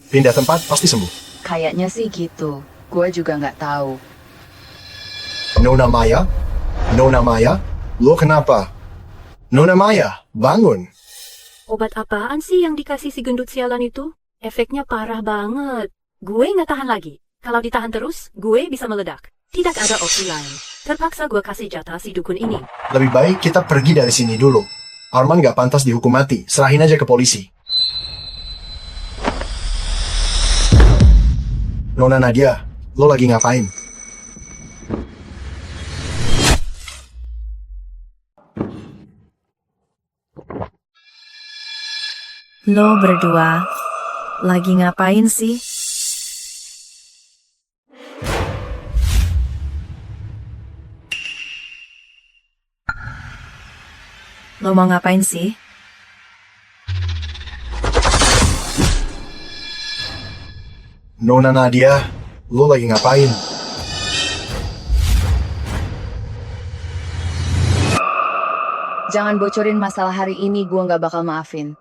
Pindah tempat pasti sembuh. Kayaknya sih gitu. Gue juga nggak tahu. Nona Maya? Nona Maya? Lo kenapa? Nona Maya, bangun. Obat apaan sih yang dikasih si gendut sialan itu? Efeknya parah banget. Gue nggak tahan lagi. Kalau ditahan terus, gue bisa meledak. Tidak ada opsi lain. Terpaksa gue kasih jatah si dukun ini. Lebih baik kita pergi dari sini dulu. Arman gak pantas dihukum mati. Serahin aja ke polisi. Nona Nadia, lo lagi ngapain? Lo berdua lagi ngapain sih? Lo mau ngapain sih? Nona Nadia, lo lagi ngapain? Jangan bocorin masalah hari ini, gue nggak bakal maafin.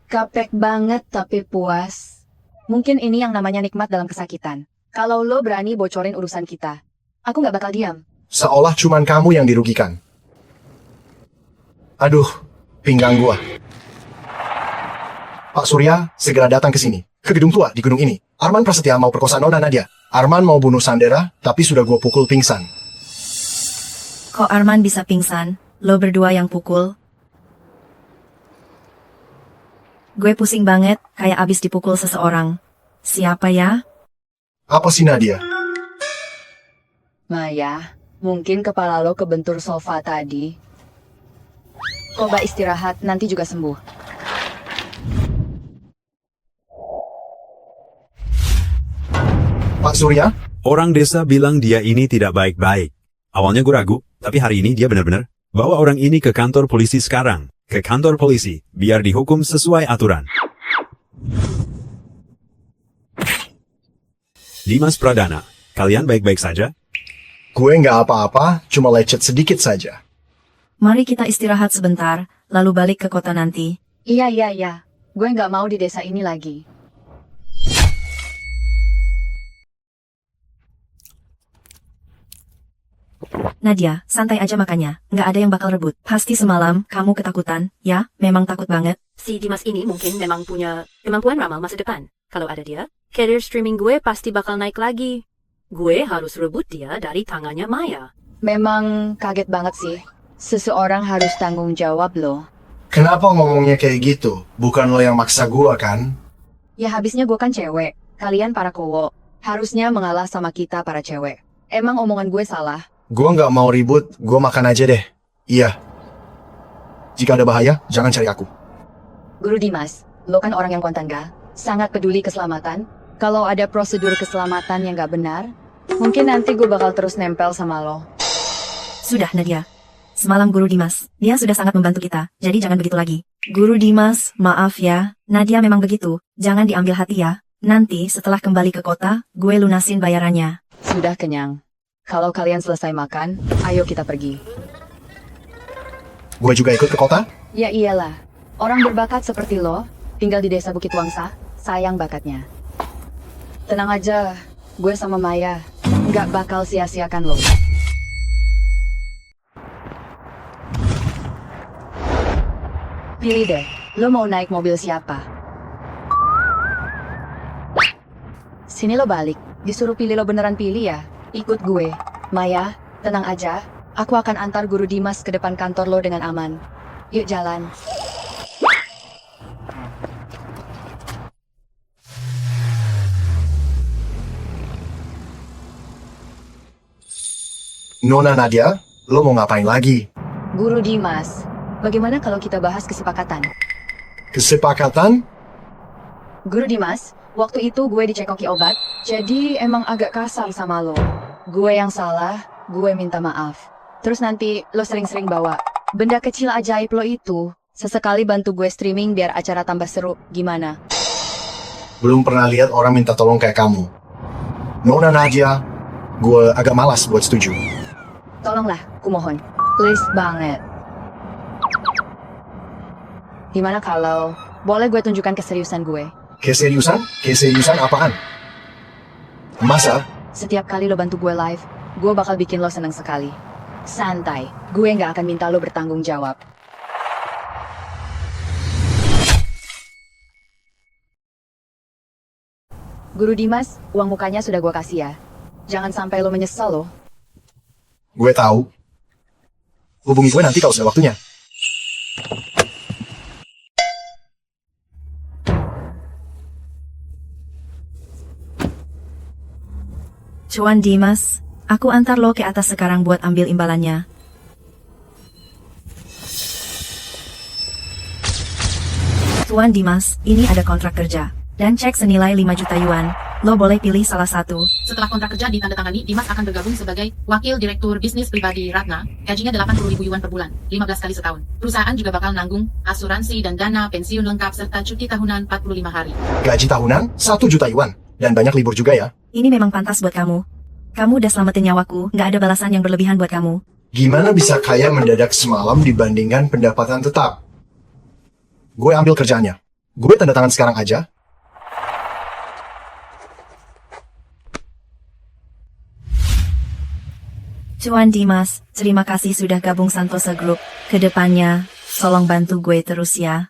Kapek banget tapi puas. Mungkin ini yang namanya nikmat dalam kesakitan. Kalau lo berani bocorin urusan kita, aku nggak bakal diam. Seolah cuman kamu yang dirugikan. Aduh, pinggang gua. Pak Surya, segera datang ke sini. Ke gedung tua di gunung ini. Arman Prasetya mau perkosa Nona Nadia. Arman mau bunuh Sandera, tapi sudah gua pukul pingsan. Kok Arman bisa pingsan? Lo berdua yang pukul? Gue pusing banget, kayak abis dipukul seseorang. Siapa ya? Apa sih Nadia? Maya, mungkin kepala lo kebentur sofa tadi. Coba istirahat, nanti juga sembuh. Pak Surya? Orang desa bilang dia ini tidak baik-baik. Awalnya gue ragu, tapi hari ini dia benar-benar bawa orang ini ke kantor polisi sekarang. ke kantor polisi, biar dihukum sesuai aturan. Dimas Pradana, kalian baik-baik saja? Gue nggak apa-apa, cuma lecet sedikit saja. Mari kita istirahat sebentar, lalu balik ke kota nanti. Iya. Gue nggak mau di desa ini lagi. Nadia, santai aja makannya. Nggak ada yang bakal rebut. Pasti semalam kamu ketakutan, ya? Memang takut banget. Si Dimas ini mungkin memang punya kemampuan ramal masa depan. Kalau ada dia, career streaming gue pasti bakal naik lagi. Gue harus rebut dia dari tangannya Maya. Memang kaget banget sih. Seseorang harus tanggung jawab loh. Kenapa ngomongnya kayak gitu? Bukan lo yang maksa gue kan? Ya habisnya gue kan cewek. Kalian para cowok. Harusnya mengalah sama kita para cewek. Emang omongan gue salah? Gue nggak mau ribut, gue makan aja deh. Iya. Jika ada bahaya, jangan cari aku. Guru Dimas, lo kan orang yang kontan ga? Sangat peduli keselamatan. Kalau ada prosedur keselamatan yang gak benar, mungkin nanti gue bakal terus nempel sama lo. Sudah, Nadia. Semalam Guru Dimas, dia sudah sangat membantu kita, jadi jangan begitu lagi. Guru Dimas, maaf ya, Nadia memang begitu, jangan diambil hati ya. Nanti setelah kembali ke kota, gue lunasin bayarannya. Sudah kenyang. Kalau kalian selesai makan, ayo kita pergi. Gue juga ikut ke kota? Ya iyalah, orang berbakat seperti lo, tinggal di desa Bukit Wangsa, sayang bakatnya. Tenang aja, gue sama Maya, nggak bakal sia-siakan lo. Pilih deh, lo mau naik mobil siapa? Sini lo balik, disuruh pilih lo beneran pilih ya? Ikut gue. Maya, tenang aja, aku akan antar Guru Dimas ke depan kantor lo dengan aman. Yuk jalan. Nona Nadia, lo mau ngapain lagi? Guru Dimas, bagaimana kalau kita bahas kesepakatan? Kesepakatan? Guru Dimas, waktu itu gue dicekoki obat, jadi emang agak kasar sama lo. Gue yang salah, gue minta maaf. Terus nanti lo sering-sering bawa benda kecil ajaib lo itu. Sesekali bantu gue streaming biar acara tambah seru, gimana? Belum pernah lihat orang minta tolong kayak kamu. Nona Nadia, gue agak malas buat setuju. Tolonglah, kumohon. Please banget. Gimana kalau boleh gue tunjukkan keseriusan gue? Keseriusan? Keseriusan apaan? Masa? Setiap kali lo bantu gue live, gue bakal bikin lo seneng sekali. Santai, gue nggak akan minta lo bertanggung jawab. Guru Dimas, uang mukanya sudah gue kasih ya. Jangan sampai lo menyesal lo. Gue tahu. Hubungi gue nanti kalau sudah waktunya. Cuan Dimas, aku antar lo ke atas sekarang buat ambil imbalannya. Tuan Dimas, ini ada kontrak kerja. Dan cek senilai 5 juta yuan. Lo boleh pilih salah satu. Setelah kontrak kerja ditandatangani, Dimas akan bergabung sebagai Wakil Direktur Bisnis Pribadi Ratna. Gajinya 80.000 yuan per bulan, 15 kali setahun. Perusahaan juga bakal nanggung asuransi dan dana pensiun lengkap serta cuti tahunan 45 hari. Gaji tahunan 1 juta yuan. Dan banyak libur juga ya. Ini memang pantas buat kamu. Kamu udah selamatin nyawaku, nggak ada balasan yang berlebihan buat kamu. Gimana bisa kaya mendadak semalam dibandingkan pendapatan tetap? Gue ambil kerjaannya. Gue tanda tangan sekarang aja. Cuan Dimas, terima kasih sudah gabung Santosa Group. Kedepannya, tolong bantu gue terus ya.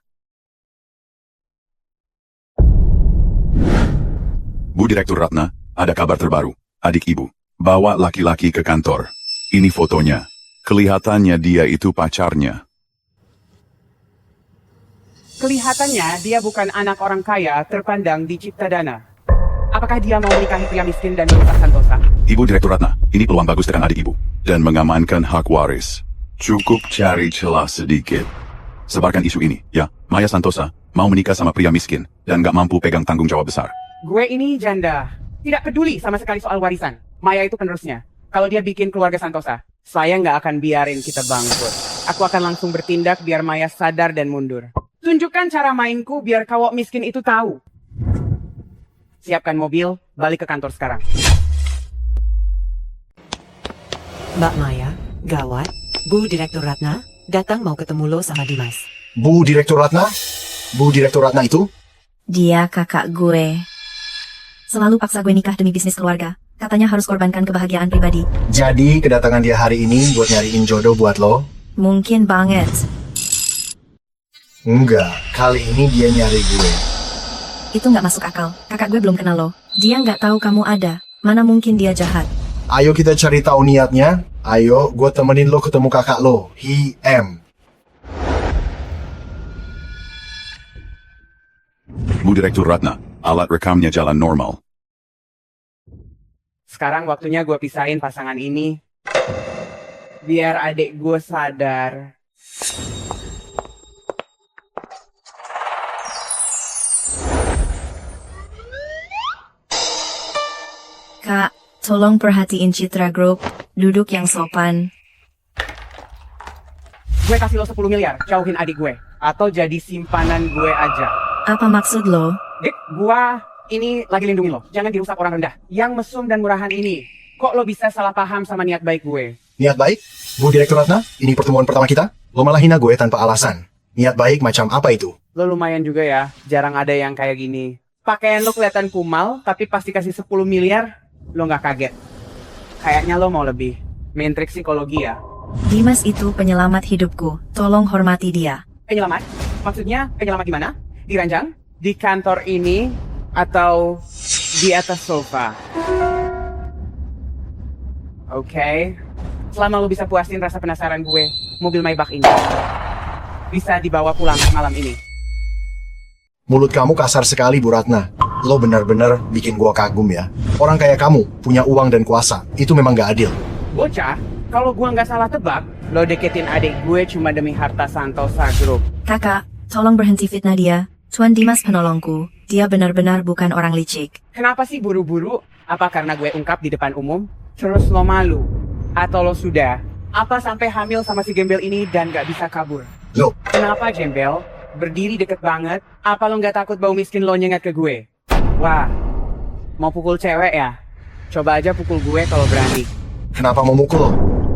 Bu Direktur Ratna, ada kabar terbaru. Adik ibu, bawa laki-laki ke kantor. Ini fotonya. Kelihatannya dia itu pacarnya. Kelihatannya dia bukan anak orang kaya terpandang di Ciptadana. Apakah dia mau menikahi pria miskin dan merusak Santosa? Ibu Direktur Ratna, ini peluang bagus dengan adik ibu. Dan mengamankan hak waris. Cukup cari celah sedikit. Sebarkan isu ini, ya. Maya Santosa mau menikah sama pria miskin dan gak mampu pegang tanggung jawab besar. Gue ini janda. Tidak peduli sama sekali soal warisan. Maya itu penerusnya. Kalau dia bikin keluarga Santosa, saya nggak akan biarin kita bangkrut. Aku akan langsung bertindak biar Maya sadar dan mundur. Tunjukkan cara mainku biar cowok miskin itu tahu. Siapkan mobil, balik ke kantor sekarang. Mbak Maya, gawat. Bu Direktur Ratna, datang mau ketemu lo sama Dimas. Bu Direktur Ratna? Bu Direktur Ratna itu? Dia kakak gue. Selalu paksa gue nikah demi bisnis keluarga. Katanya harus korbankan kebahagiaan pribadi. Jadi kedatangan dia hari ini buat nyariin jodoh buat lo? Mungkin banget. Enggak, kali ini dia nyari gue. Itu nggak masuk akal. Kakak gue belum kenal lo. Dia nggak tahu kamu ada. Mana mungkin dia jahat. Ayo kita cari tahu niatnya. Ayo, gue temenin lo ketemu kakak lo. Bu Direktur Ratna, alat rekamnya jalan normal. Sekarang waktunya gue pisahin pasangan ini. Biar adik gue sadar. Kak, tolong perhatiin Citra Group. Duduk yang sopan. Gue kasih lo 10 miliar, jauhin adik gue. Atau jadi simpanan gue aja. Apa maksud lo? Dik, gue ini lagi lindungin lo. Jangan dirusak orang rendah. Yang mesum dan murahan ini. Kok lo bisa salah paham sama niat baik gue? Niat baik? Bu Direktur Ratna, ini pertemuan pertama kita. Lo malah hina gue tanpa alasan. Niat baik macam apa itu? Lo lumayan juga ya, jarang ada yang kayak gini. Pakaian lo kelihatan kumal, tapi pasti kasih 10 miliar, lo nggak kaget. Kayaknya lo mau lebih. Main trik psikologi ya. Dimas itu penyelamat hidupku. Tolong hormati dia. Penyelamat? Maksudnya penyelamat di mana? Di ranjang? Di kantor ini? Atau di atas sofa? Oke. Selama lo bisa puasin rasa penasaran gue, mobil Maybach ini bisa dibawa pulang malam ini. Mulut kamu kasar sekali, Bu Ratna. Lo benar-benar bikin gua kagum ya. Orang kayak kamu, punya uang dan kuasa. Itu memang gak adil. Bocah, kalau gua nggak salah tebak, lo deketin adik gue cuma demi harta Santosa Group. Kakak, tolong berhenti fitnah dia. Tuan Dimas penolongku. Dia benar-benar bukan orang licik. Kenapa sih buru-buru? Apa karena gue ungkap di depan umum? Terus lo malu? Atau lo sudah? Apa sampai hamil sama si gembel ini dan gak bisa kabur? Lo? Kenapa gembel? Berdiri deket banget? Apa lo gak takut bau miskin lo nyengat ke gue? Wah, mau pukul cewek ya? Coba aja pukul gue kalau berani. Kenapa mau mukul lo?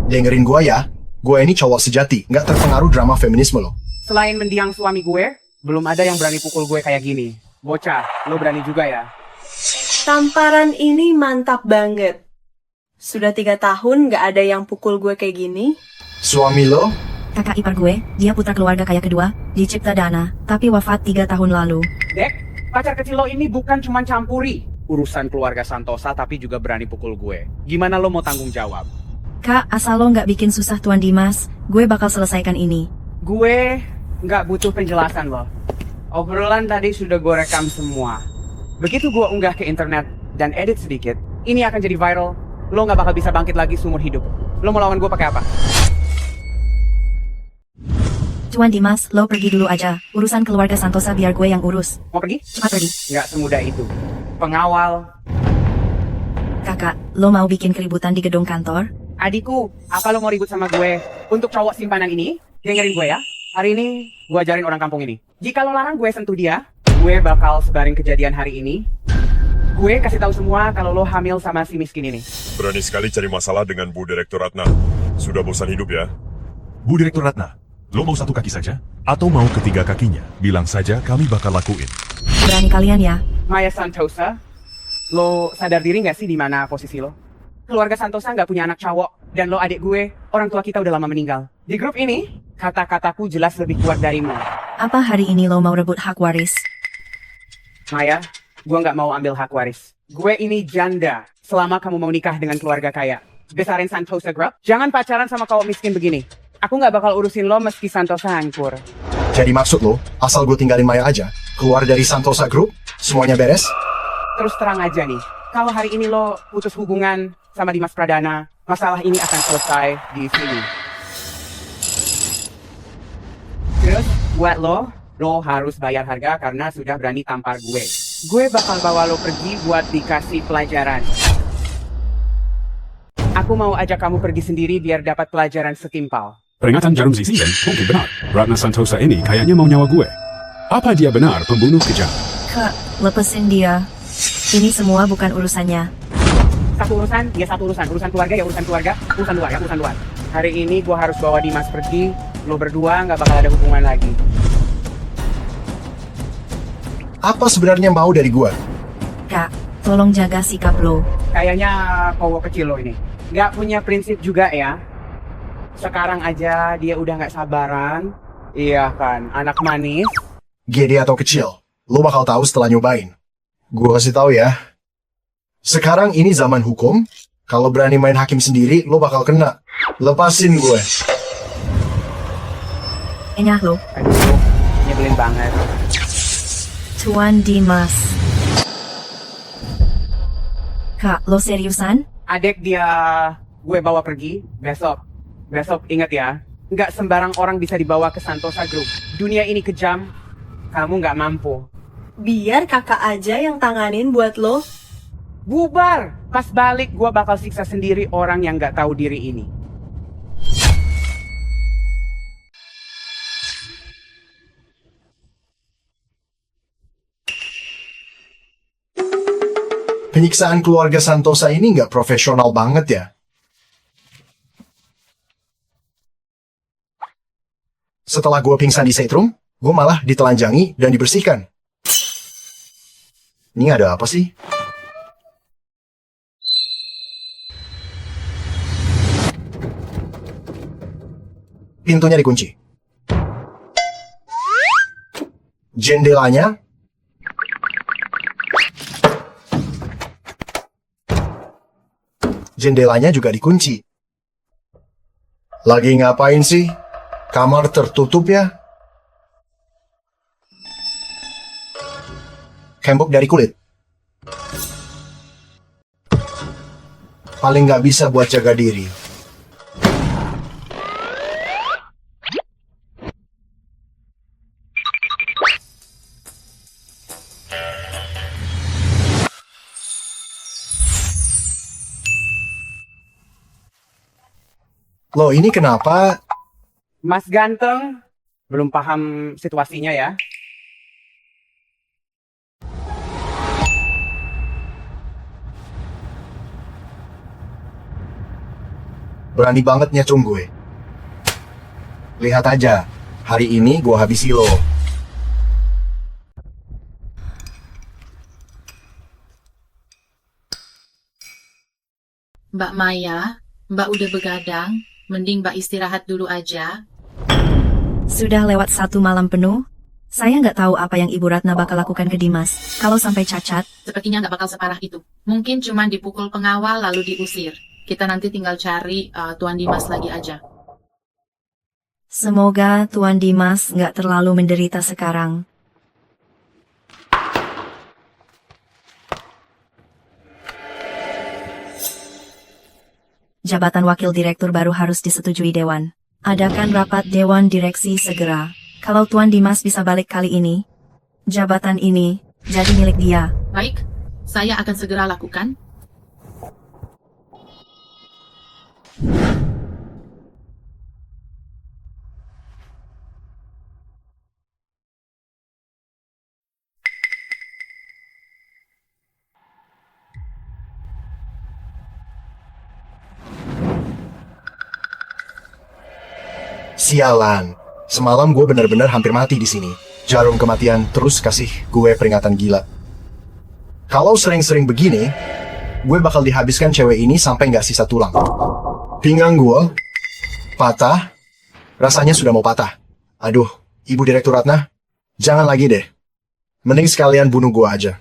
Dengerin gua ya. Gue ini cowok sejati, gak terpengaruh drama feminisme lo. Selain mendiang suami gue, belum ada yang berani pukul gue kayak gini. Bocah, lo berani juga ya? Tamparan ini mantap banget. Sudah 3 tahun gak ada yang pukul gue kayak gini. Suami lo? Kakak ipar gue, dia putra keluarga kaya kedua, di Cipta Dana, tapi wafat 3 tahun lalu. Dek, pacar kecil lo ini bukan cuma campuri urusan keluarga Santosa, tapi juga berani pukul gue. Gimana lo mau tanggung jawab? Kak, asal lo gak bikin susah Tuan Dimas, gue bakal selesaikan ini. Gue gak butuh penjelasan lo. Obrolan tadi sudah gue rekam semua. Begitu gue unggah ke internet dan edit sedikit, ini akan jadi viral. Lo gak bakal bisa bangkit lagi seumur hidup. Lo mau lawan gue pakai apa? Tuan Dimas, lo pergi dulu aja. Urusan keluarga Santosa biar gue yang urus. Mau pergi? Cepat pergi. Gak semudah itu. Pengawal. Kakak, lo mau bikin keributan di gedung kantor? Adikku, apa lo mau ribut sama gue? Untuk cowok simpanan ini, dengerin gue ya. Hari ini, gue ajarin orang kampung ini. Jika lo larang gue sentuh dia, gue bakal sebarin kejadian hari ini. Gue kasih tahu semua kalau lo hamil sama si miskin ini. Berani sekali cari masalah dengan Bu Direktur Ratna. Sudah bosan hidup ya? Bu Direktur Ratna, lo mau 1 kaki saja? Atau mau 3 kakinya? Bilang saja kami bakal lakuin. Berani kalian ya. Maya Santosa, lo sadar diri gak sih di mana posisi lo? Keluarga Santosa gak punya anak cowok, dan lo adik gue, orang tua kita udah lama meninggal. Di grup ini, kata-kataku jelas lebih kuat darimu. Apa hari ini lo mau rebut hak waris? Maya, gue gak mau ambil hak waris. Gue ini janda selama kamu mau nikah dengan keluarga kaya. Besarin Santosa Group, jangan pacaran sama cowok miskin begini. Aku gak bakal urusin lo meski Santosa hancur. Jadi maksud lo, asal gue tinggalin Maya aja, keluar dari Santosa Group, semuanya beres? Terus terang aja nih, kalau hari ini lo putus hubungan sama Dimas Pradana, masalah ini akan selesai di sini. Terus, buat lo harus bayar harga karena sudah berani tampar gue. Gue bakal bawa lo pergi buat dikasih pelajaran. Aku mau ajak kamu pergi sendiri biar dapat pelajaran setimpal. Peringatan jarum Zizian mungkin benar. Ratna Santosa ini kayaknya mau nyawa gue. Apa dia benar pembunuh kejam? Kak, lepasin dia. Ini semua bukan urusannya. Satu urusan, ya satu urusan. Urusan keluarga ya urusan keluarga, urusan luar ya urusan luar. Hari ini gue harus bawa Dimas pergi, lo berdua nggak bakal ada hubungan lagi. Apa sebenarnya mau dari gua? Kak, tolong jaga sikap lo. Kayaknya cowok kecil lo ini. Nggak punya prinsip juga ya. Sekarang aja dia udah nggak sabaran. Iya kan, anak manis. Gede atau kecil, lo bakal tahu setelah nyobain. Gua kasih tahu ya. Sekarang ini zaman hukum. Kalau berani main hakim sendiri, lo bakal kena. Lepasin gue. Enyah lo. Aduh, nyebelin banget. Tuan Dimas. Kak, lo seriusan? Adek dia gue bawa pergi besok. Besok ingat ya, nggak sembarang orang bisa dibawa ke Santosa Group. Dunia ini kejam, kamu nggak mampu. Biar kakak aja yang tanganin buat lo. Bubar! Pas balik gue bakal siksa sendiri orang yang nggak tahu diri ini. Penyiksaan keluarga Santosa ini nggak profesional banget ya. Setelah gue pingsan di setrum, gue malah ditelanjangi dan dibersihkan. Ini ada apa sih? Pintunya dikunci. Jendelanya juga dikunci. Lagi ngapain sih? Kamar tertutup ya? Tembok dari kulit. Paling nggak bisa buat jaga diri. Loh, ini kenapa? Mas ganteng, belum paham situasinya ya. Berani banget nyecung gue. Lihat aja, hari ini gue habisi lo. Mbak Maya, Mbak udah begadang, mending Mbak istirahat dulu aja. Sudah lewat 1 malam penuh. Saya nggak tahu apa yang Ibu Ratna bakal lakukan ke Dimas. Kalau sampai cacat, Sepertinya nggak bakal separah itu. Mungkin cuma dipukul pengawal lalu diusir. Kita nanti tinggal cari Tuan Dimas lagi aja. semoga Tuan Dimas nggak terlalu menderita sekarang. Jabatan wakil direktur baru harus disetujui Dewan. Adakan rapat Dewan Direksi segera. Kalau Tuan Dimas bisa balik kali ini, jabatan ini jadi milik dia. Baik, saya akan segera lakukan. Sialan. Semalam gue bener-bener hampir mati di sini. Jarum kematian terus kasih gue peringatan gila. Kalau sering-sering begini, gue bakal dihabiskan cewek ini sampai nggak sisa tulang. Pinggang gue patah, rasanya sudah mau patah. Aduh, Ibu Direktur Ratna, jangan lagi deh. Mending sekalian bunuh gue aja.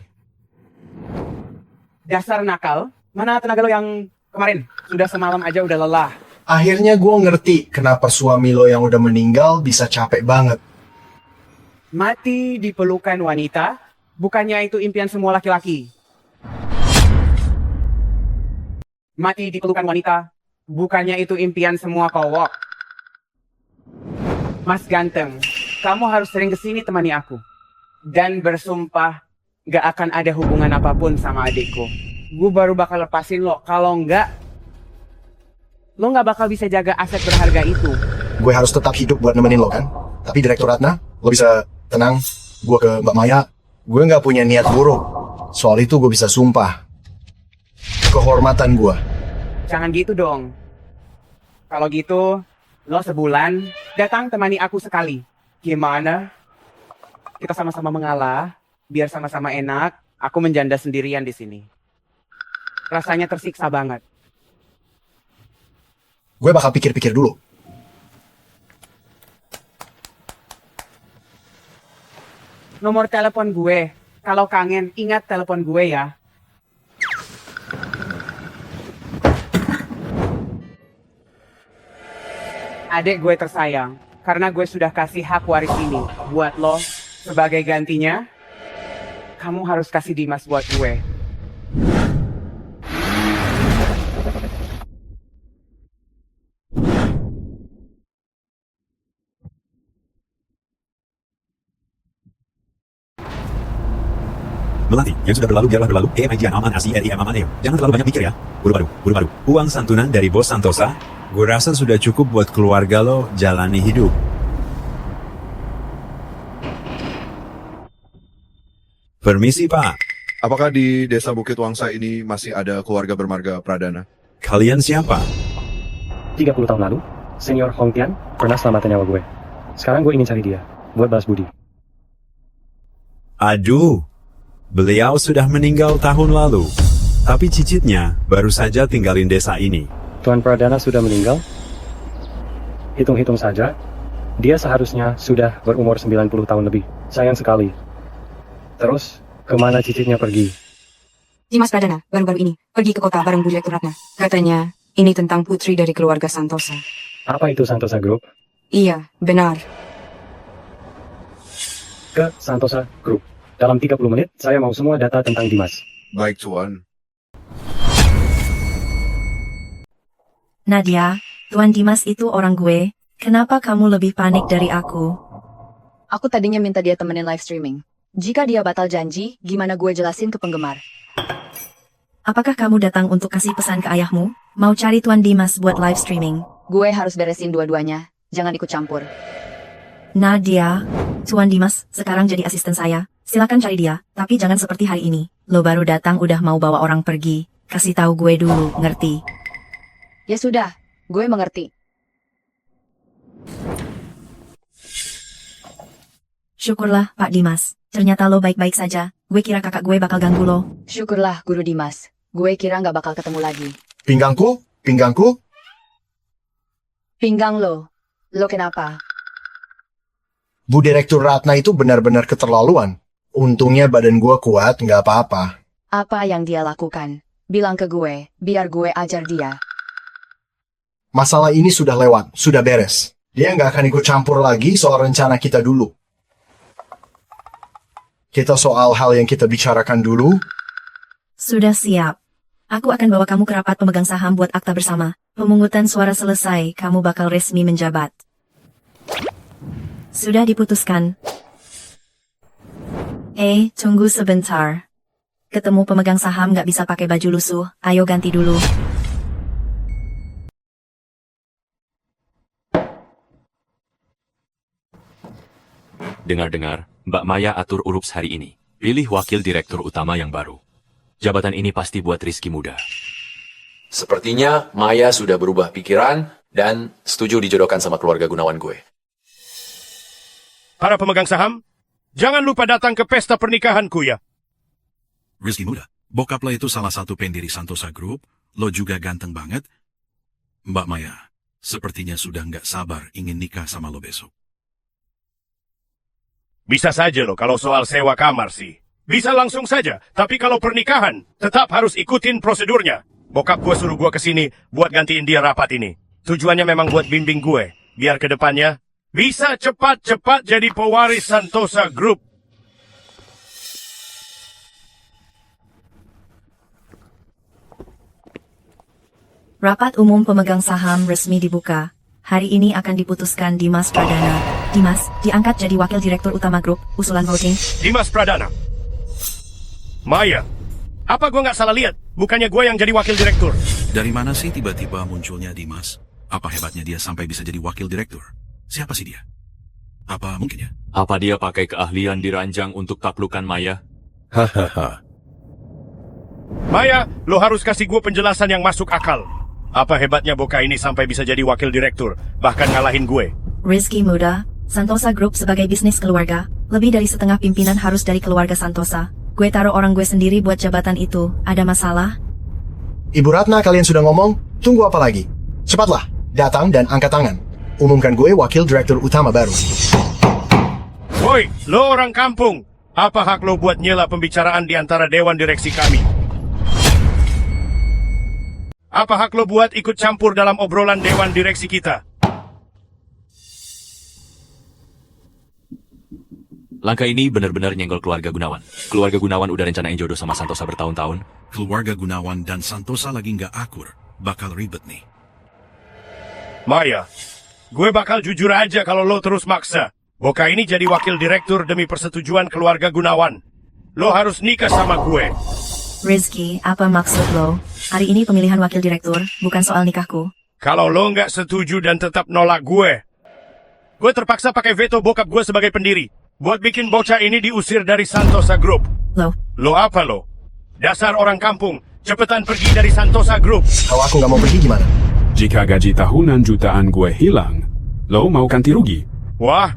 Dasar nakal, mana tenaga lo yang kemarin? Sudah semalam aja udah lelah. Akhirnya gue ngerti kenapa suami lo yang udah meninggal bisa capek banget. Mati di pelukan wanita, bukannya itu impian semua laki-laki. Mati di pelukan wanita, bukannya itu impian semua cowok. Mas ganteng, kamu harus sering kesini temani aku. Dan bersumpah, gak akan ada hubungan apapun sama adikku. Gue baru bakal lepasin lo, kalau enggak, lo gak bakal bisa jaga aset berharga itu. gue harus tetap hidup buat nemenin lo kan. Tapi Direktur Ratna, lo bisa tenang. Gue ke Mbak Maya, gue nggak punya niat buruk. Soal itu gue bisa sumpah. Kehormatan gue. Jangan gitu dong. Kalau gitu, lo sebulan datang temani aku sekali. Gimana? Kita sama-sama mengalah, biar sama-sama enak. Aku menjanda sendirian di sini. Rasanya tersiksa banget. Gue bakal pikir-pikir dulu. Nomor telepon gue. Kalau kangen, ingat telepon gue ya. Adek gue tersayang, karena gue sudah kasih hak waris ini buat lo. Sebagai gantinya, kamu harus kasih Dimas buat gue. Melati, yang sudah berlalu biarlah berlalu. EMIG aman ASI aman. Jangan terlalu banyak pikir ya. Buru-baru. Uang santunan dari bos Santosa, gue rasa sudah cukup buat keluarga lo jalani hidup. Permisi, Pak. Apakah di desa Bukit Wangsa ini masih ada keluarga bermarga Pradana? Kalian siapa? 30 tahun lalu, Senior Hong Tian pernah selamatin nyawa gue. Sekarang gue ingin cari dia, buat balas budi. Aduh, beliau sudah meninggal tahun lalu. Tapi cicitnya baru saja tinggalin desa ini. Tuan Pradana sudah meninggal? Hitung-hitung saja, dia seharusnya sudah berumur 90 tahun lebih. Sayang sekali. Terus, kemana cicitnya pergi? Dimas Pradana, baru-baru ini, pergi ke kota bareng Bu Direktur Ratna. Katanya, ini tentang putri dari keluarga Santosa. Apa itu Santosa Group? Iya, benar. Ke Santosa Group. Dalam 30 menit, saya mau semua data tentang Dimas. Baik, Tuan. Nadia, Tuan Dimas itu orang gue. Kenapa kamu lebih panik dari aku? Aku tadinya minta dia temenin live streaming. Jika dia batal janji, gimana gue jelasin ke penggemar? Apakah kamu datang untuk kasih pesan ke ayahmu? Mau cari Tuan Dimas buat live streaming? Gue harus beresin dua-duanya. Jangan ikut campur. Nadia, Tuan Dimas sekarang jadi asisten saya. Silakan cari dia, tapi jangan seperti hari ini. Lo baru datang udah mau bawa orang pergi. Kasih tahu gue dulu, ngerti? Ya sudah, gue mengerti. Syukurlah, Pak Dimas. Ternyata lo baik-baik saja. Gue kira kakak gue bakal ganggu lo. Syukurlah, Guru Dimas. Gue kira nggak bakal ketemu lagi. Pinggangku? Pinggang lo. Lo kenapa? Bu Direktur Ratna itu benar-benar keterlaluan. Untungnya badan gue kuat, nggak apa-apa. Apa yang dia lakukan? Bilang ke gue, biar gue ajar dia. Masalah ini sudah lewat, sudah beres. Dia nggak akan ikut campur lagi soal rencana kita dulu. Kita soal hal yang kita bicarakan dulu. Sudah siap. Aku akan bawa kamu ke rapat pemegang saham buat akta bersama. Pemungutan suara selesai, kamu bakal resmi menjabat. Sudah diputuskan. Tunggu sebentar. Ketemu pemegang saham nggak bisa pakai baju lusuh, ayo ganti dulu. Dengar-dengar, Mbak Maya atur urups hari ini. Pilih wakil direktur utama yang baru. Jabatan ini pasti buat Rizky muda. Sepertinya Maya sudah berubah pikiran dan setuju dijodohkan sama keluarga Gunawan gue. Para pemegang saham, jangan lupa datang ke pesta pernikahanku ya. Rizky muda, bokap lo itu salah satu pendiri Santosa Group, lo juga ganteng banget. Mbak Maya, sepertinya sudah nggak sabar ingin nikah sama lo besok. Bisa saja loh kalau soal sewa kamar sih. Bisa langsung saja, tapi kalau pernikahan, tetap harus ikutin prosedurnya. Bokap gue suruh gue kesini buat gantiin dia rapat ini. Tujuannya memang buat bimbing gue, biar ke depannya bisa cepat-cepat jadi pewaris Santosa Group. Rapat umum pemegang saham resmi dibuka. Hari ini akan diputuskan Dimas Pradana. Dimas, diangkat jadi wakil direktur utama grup, usulan voting. Dimas Pradana. Maya, apa gue nggak salah lihat? Bukannya gue yang jadi wakil direktur. Dari mana sih tiba-tiba munculnya Dimas? Apa hebatnya dia sampai bisa jadi wakil direktur? Siapa sih dia? Apa mungkin ya? Apa dia pakai keahlian diranjang untuk taklukan Maya? Hahaha. Maya, lo harus kasih gue penjelasan yang masuk akal. Apa hebatnya Boka ini sampai bisa jadi wakil direktur, bahkan ngalahin gue? Rizky muda, Santosa Group sebagai bisnis keluarga, lebih dari setengah pimpinan harus dari keluarga Santosa. Gue taruh orang gue sendiri buat jabatan itu, ada masalah? Ibu Ratna, kalian sudah ngomong, tunggu apa lagi? Cepatlah, datang dan angkat tangan. Umumkan gue wakil direktur utama baru. Woi, lo orang kampung. Apa hak lo buat nyela pembicaraan di antara dewan direksi kami? Apa hak lo buat ikut campur dalam obrolan dewan direksi kita? Langkah ini benar-benar nyenggol keluarga Gunawan. Keluarga Gunawan udah rencanain jodoh sama Santosa bertahun-tahun. Keluarga Gunawan dan Santosa lagi nggak akur. Bakal ribet nih. Maya, gue bakal jujur aja kalau lo terus maksa. Boka ini jadi wakil direktur demi persetujuan keluarga Gunawan. Lo harus nikah sama gue. Rizky, apa maksud lo? Hari ini pemilihan wakil direktur, bukan soal nikahku. Kalau lo nggak setuju dan tetap nolak gue terpaksa pakai veto bokap gue sebagai pendiri. Buat bikin bocah ini diusir dari Santosa Group. Lo apa lo? Dasar orang kampung, cepetan pergi dari Santosa Group. Kalau aku nggak mau pergi gimana? Jika gaji tahunan jutaan gue hilang, lo mau ganti rugi? Wah,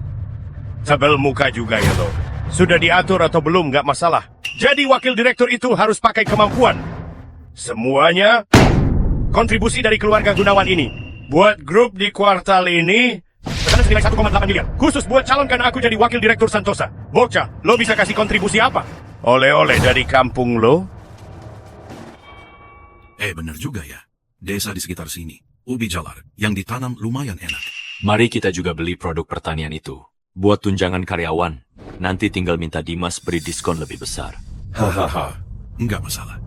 sebel muka juga ya lo. Sudah diatur atau belum nggak masalah. Jadi wakil direktur itu harus pakai kemampuan. Semuanya kontribusi dari keluarga Gunawan ini. Buat grup di kuartal ini, pesanan senilai 1,8 miliar. Khusus buat calonkan aku jadi wakil direktur Santosa. Bocah, lo bisa kasih kontribusi apa? Oleh-oleh dari kampung lo? Bener juga ya. Desa di sekitar sini, ubi jalar, yang ditanam lumayan enak. Mari kita juga beli produk pertanian itu. Buat tunjangan karyawan, nanti tinggal minta Dimas beri diskon lebih besar. Hahaha, nggak masalah.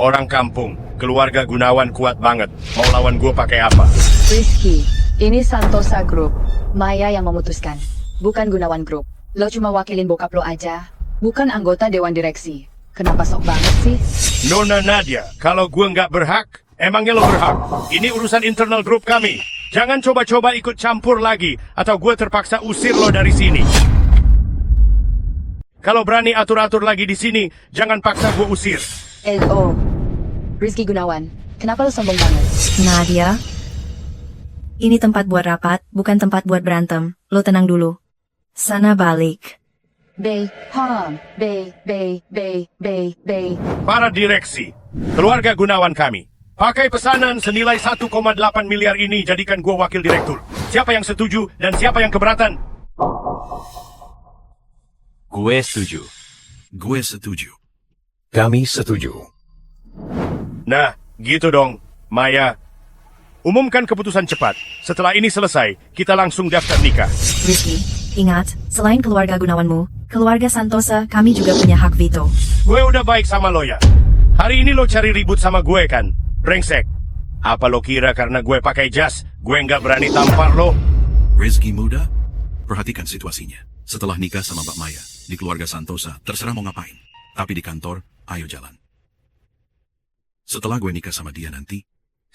Orang kampung, keluarga Gunawan kuat banget. Mau lawan gue pakai apa? Rizky, ini Santosa Group. Maya yang memutuskan, bukan Gunawan Group. Lo cuma wakilin bokap lo aja, bukan anggota dewan direksi. Kenapa sok banget sih? Nona Nadia, kalau gue nggak berhak, emangnya lo berhak? Ini urusan internal grup kami. Jangan coba-coba ikut campur lagi, atau gue terpaksa usir lo dari sini. Kalau berani atur-atur lagi di sini, jangan paksa gue usir. Rizky Gunawan, kenapa lo sombong banget? Nadia, ini tempat buat rapat, bukan tempat buat berantem. Lo tenang dulu. Sana balik. Para direksi, keluarga Gunawan kami, pakai pesanan senilai 1,8 miliar ini jadikan gue wakil direktur. Siapa yang setuju dan siapa yang keberatan? Gue setuju. Gue setuju. Kami setuju. Nah, gitu dong, Maya. Umumkan keputusan cepat. Setelah ini selesai, kita langsung daftar nikah. Rizky, ingat, selain keluarga Gunawanmu, keluarga Santosa, kami juga punya hak veto. Gue udah baik sama lo ya. Hari ini lo cari ribut sama gue kan? Brengsek. Apa lo kira karena gue pakai jas, gue nggak berani tampar lo? Rizky muda, perhatikan situasinya. Setelah nikah sama Mbak Maya, di keluarga Santosa, terserah mau ngapain. Tapi di kantor, ayo jalan. Setelah gue nikah sama dia nanti,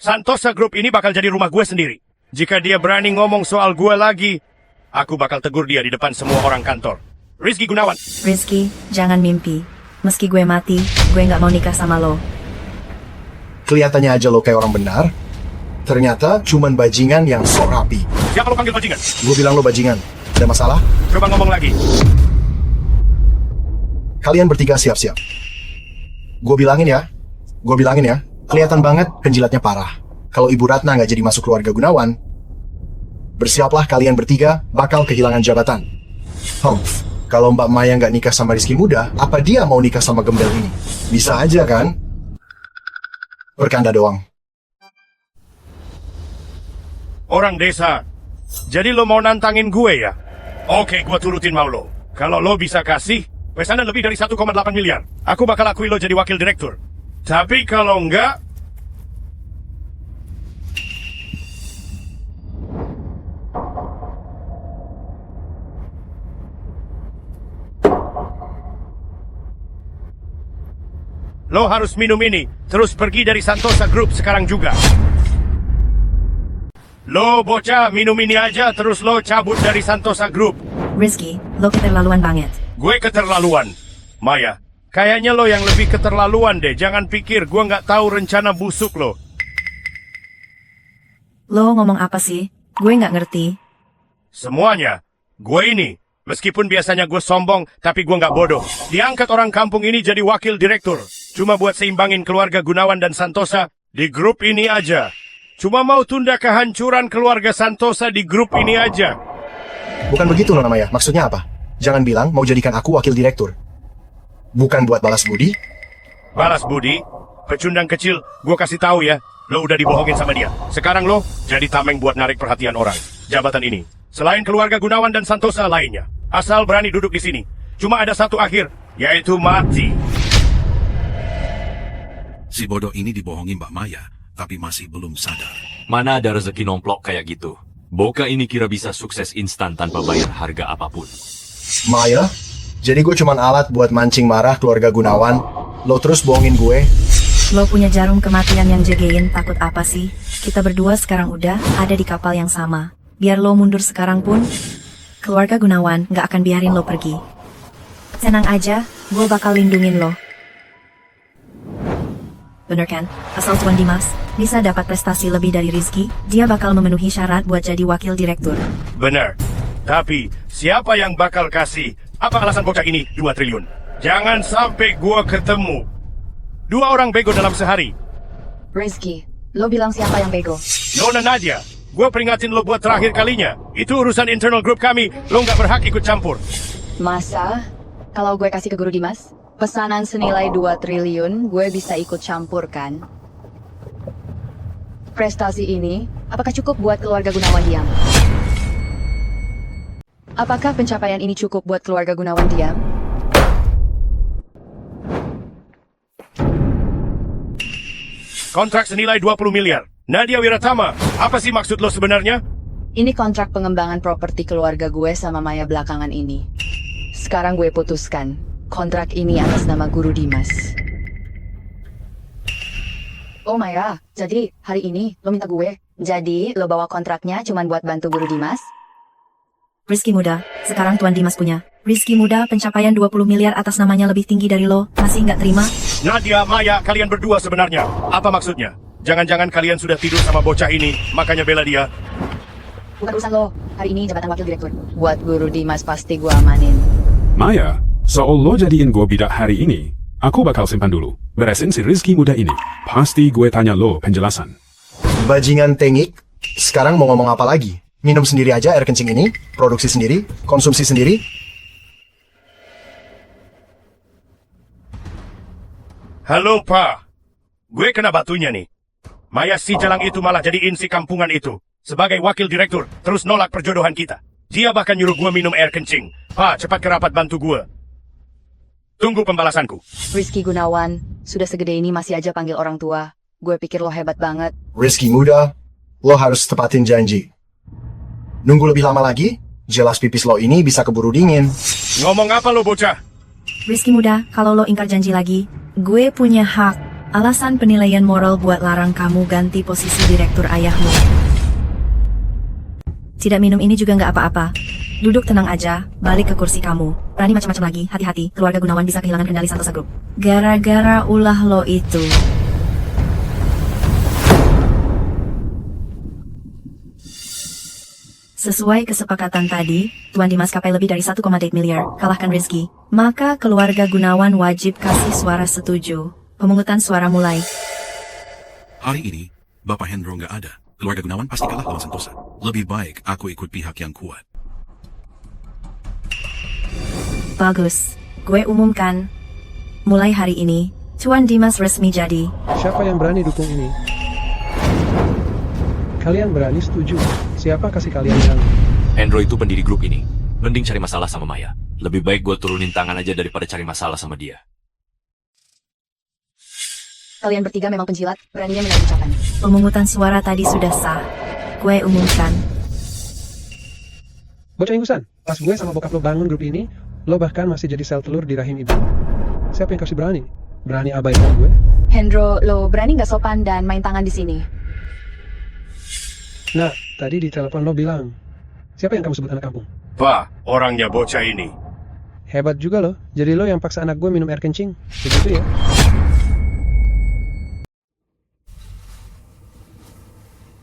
Santosa Group ini bakal jadi rumah gue sendiri. Jika dia berani ngomong soal gue lagi, aku bakal tegur dia di depan semua orang kantor. Rizky Gunawan. Rizky, jangan mimpi. Meski gue mati, gue nggak mau nikah sama lo. Kelihatannya aja lo kayak orang benar. Ternyata cuman bajingan yang sok rapi. Siapa lo panggil bajingan? Gue bilang lo bajingan. Ada masalah? Coba ngomong lagi. Kalian bertiga siap-siap. Gue bilangin ya. Kelihatan banget penjilatnya parah. Kalau Ibu Ratna nggak jadi masuk keluarga Gunawan, bersiaplah kalian bertiga bakal kehilangan jabatan. Kalau Mbak Maya nggak nikah sama Rizky muda, apa dia mau nikah sama gembel ini? Bisa aja kan? Bercanda doang. Orang desa. Jadi lo mau nantangin gue ya? Oke, gue turutin mau lo. Kalau lo bisa kasih pesanan lebih dari 1,8 miliar, aku bakal akui lo jadi wakil direktur. Tapi kalau enggak, lo harus minum ini, terus pergi dari Santosa Group sekarang juga. Lo bocah minum ini aja terus lo cabut dari Santosa Group. Rizky, lo keterlaluan banget. Gue keterlaluan. Maya, kayaknya lo yang lebih keterlaluan deh. Jangan pikir gue nggak tahu rencana busuk lo. Lo ngomong apa sih? Gue nggak ngerti. Semuanya. Gue ini. Meskipun biasanya gue sombong, tapi gue nggak bodoh. Diangkat orang kampung ini jadi wakil direktur. Cuma buat seimbangin keluarga Gunawan dan Santosa di grup ini aja. Cuma mau tunda kehancuran keluarga Santosa di grup ini aja. Bukan begitu Nona Maya, maksudnya apa? Jangan bilang mau jadikan aku wakil direktur. Bukan buat balas budi? Balas budi? Pecundang kecil, gue kasih tahu ya. Lo udah dibohongin sama dia. Sekarang lo jadi tameng buat narik perhatian orang. Jabatan ini, selain keluarga Gunawan dan Santosa lainnya, asal berani duduk di sini. Cuma ada satu akhir, yaitu mati. Si bodoh ini dibohongi Mbak Maya, tapi masih belum sadar. Mana ada rezeki nomplok kayak gitu? Boka ini kira bisa sukses instan tanpa bayar harga apapun. Maya, jadi gue cuman alat buat mancing marah keluarga Gunawan. Lo terus bohongin gue. Lo punya jarum kematian yang jagain, takut apa sih? Kita berdua sekarang udah ada di kapal yang sama. Biar lo mundur sekarang pun, keluarga Gunawan gak akan biarin lo pergi. Tenang aja, gue bakal lindungin lo. Bener kan? Asal Tuan Dimas bisa dapat prestasi lebih dari Rizky, dia bakal memenuhi syarat buat jadi wakil direktur. Bener. Tapi, siapa yang bakal kasih? Apa alasan bocah ini 2 triliun? Jangan sampai gua ketemu 2 orang bego dalam sehari. Rizky, lo bilang siapa yang bego? Nona Nadia, gua peringatin lo buat terakhir kalinya. Itu urusan internal grup kami, lo nggak berhak ikut campur. Masa? Kalau gue kasih ke Guru Dimas, pesanan senilai 2 triliun, gue bisa ikut campur kan? Prestasi ini, apakah cukup buat keluarga Gunawan diam? Apakah pencapaian ini cukup buat keluarga Gunawan diam? Kontrak senilai 20 miliar. Nadia Wiratama, apa sih maksud lo sebenarnya? Ini kontrak pengembangan properti keluarga gue sama Maya belakangan ini. Sekarang gue putuskan, kontrak ini atas nama Guru Dimas. Oh Maya, jadi hari ini lo minta gue, jadi lo bawa kontraknya cuman buat bantu Guru Dimas? Rizky muda, sekarang Tuan Dimas punya. Rizky muda, pencapaian 20 miliar atas namanya lebih tinggi dari lo, masih nggak terima? Nadia, Maya, kalian berdua sebenarnya. Apa maksudnya? Jangan-jangan kalian sudah tidur sama bocah ini, makanya bela dia. Bukan urusan lo, hari ini jabatan wakil direktur. Buat Guru Dimas pasti gue amanin. Maya, soal lo jadiin gue bidak hari ini, aku bakal simpan dulu. Beresin si Rizky muda ini. Pasti gue tanya lo penjelasan. Bajingan tengik, sekarang mau ngomong apa lagi? Minum sendiri aja air kencing ini, produksi sendiri, konsumsi sendiri. Halo, Pak. Gue kena batunya nih. Maya si jalang itu malah jadiin si kampungan itu sebagai wakil direktur, terus nolak perjodohan kita. Dia bahkan nyuruh gue minum air kencing. Pak, cepat ke rapat bantu gue. Tunggu pembalasanku. Rizky Gunawan, sudah segede ini masih aja panggil orang tua. Gue pikir lo hebat banget. Rizky muda, lo harus tepatin janji. Nunggu lebih lama lagi, jelas pipis lo ini bisa keburu dingin. Ngomong apa lo bocah? Rizky muda, kalau lo ingkar janji lagi, gue punya hak. Alasan penilaian moral buat larang kamu ganti posisi direktur ayahmu. Tidak minum ini juga nggak apa-apa. Duduk tenang aja, balik ke kursi kamu. Berani macam-macam lagi, hati-hati, keluarga Gunawan bisa kehilangan kendali Santosa Group. Gara-gara ulah lo itu. Sesuai kesepakatan tadi, Tuan Dimas capai lebih dari 1,8 miliar, kalahkan Rizky. Maka keluarga Gunawan wajib kasih suara setuju. Pemungutan suara mulai. Hari ini, Bapak Hendro nggak ada. Keluarga Gunawan pasti kalah lawan Santosa. Lebih baik aku ikut pihak yang kuat. Bagus, gue umumkan. Mulai hari ini, Tuan Dimas resmi jadi. Siapa yang berani dukung ini? Kalian berani setuju? Siapa kasih kalian yang? Hendro itu pendiri grup ini. Mending cari masalah sama Maya. Lebih baik gue turunin tangan aja daripada cari masalah sama dia. Kalian bertiga memang penjilat, beraninya minta ucapan. Pemungutan suara tadi sudah sah. Gue umumkan. Bocah ingusan, pas gue sama bokap lo bangun grup ini, lo bahkan masih jadi sel telur di rahim ibu. Siapa yang kasih berani? Berani abaikan gue? Hendro, lo berani nggak sopan dan main tangan di sini? Nah, tadi di telepon lo bilang, siapa yang kamu sebut anak kampung? Pak, orangnya bocah ini. Hebat juga lo, jadi lo yang paksa anak gue minum air kencing. Begitu ya?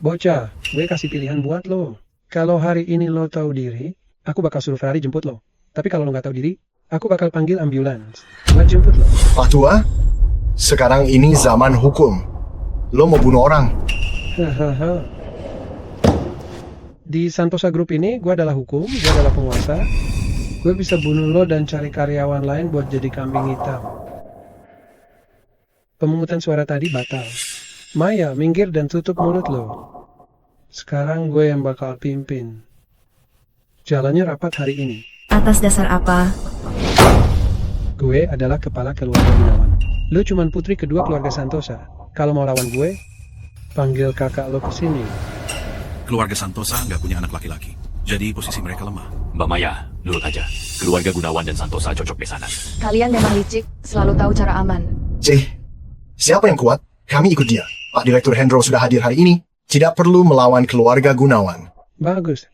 Bocah, gue kasih pilihan buat lo. Kalau hari ini lo tahu diri, aku bakal suruh Ferrari jemput lo. Tapi kalau lo nggak tahu diri, aku bakal panggil ambulans buat jemput lo. Pak Tua, sekarang ini zaman hukum. Lo mau bunuh orang. Hahaha. Di Santosa Group ini, gue adalah hukum, gue adalah penguasa. Gue bisa bunuh lo dan cari karyawan lain buat jadi kambing hitam. Pemungutan suara tadi batal. Maya, minggir dan tutup mulut lo. Sekarang gue yang bakal pimpin. Jalannya rapat hari ini. Atas dasar apa? Gue adalah kepala keluarga Gunawan. Lo cuman putri kedua keluarga Santosa. Kalau mau lawan gue, panggil kakak lo ke sini. Keluarga Santosa nggak punya anak laki-laki, jadi posisi mereka lemah. Mbak Maya, nurut aja. Keluarga Gunawan dan Santosa cocok besanan. Kalian memang licik, selalu tahu cara aman. Siapa yang kuat? Kami ikut dia. Pak Direktur Hendro sudah hadir hari ini. Tidak perlu melawan keluarga Gunawan. Bagus.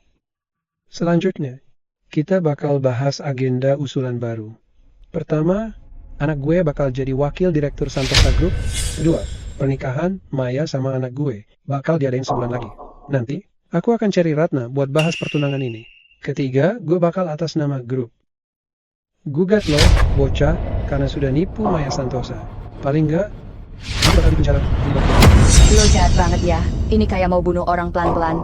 Selanjutnya, kita bakal bahas agenda usulan baru. Pertama, anak gue bakal jadi wakil direktur Santosa Group. Kedua, pernikahan Maya sama anak gue bakal diadain sebulan lagi. Nanti, aku akan cari Ratna buat bahas pertunangan ini. Ketiga, gue bakal atas nama grup. Gugat lo, bocah, karena sudah nipu Maya Santosa. Paling enggak, gue bakal dipenjara 5 tahun. Lo jahat banget ya. Ini kayak mau bunuh orang pelan-pelan.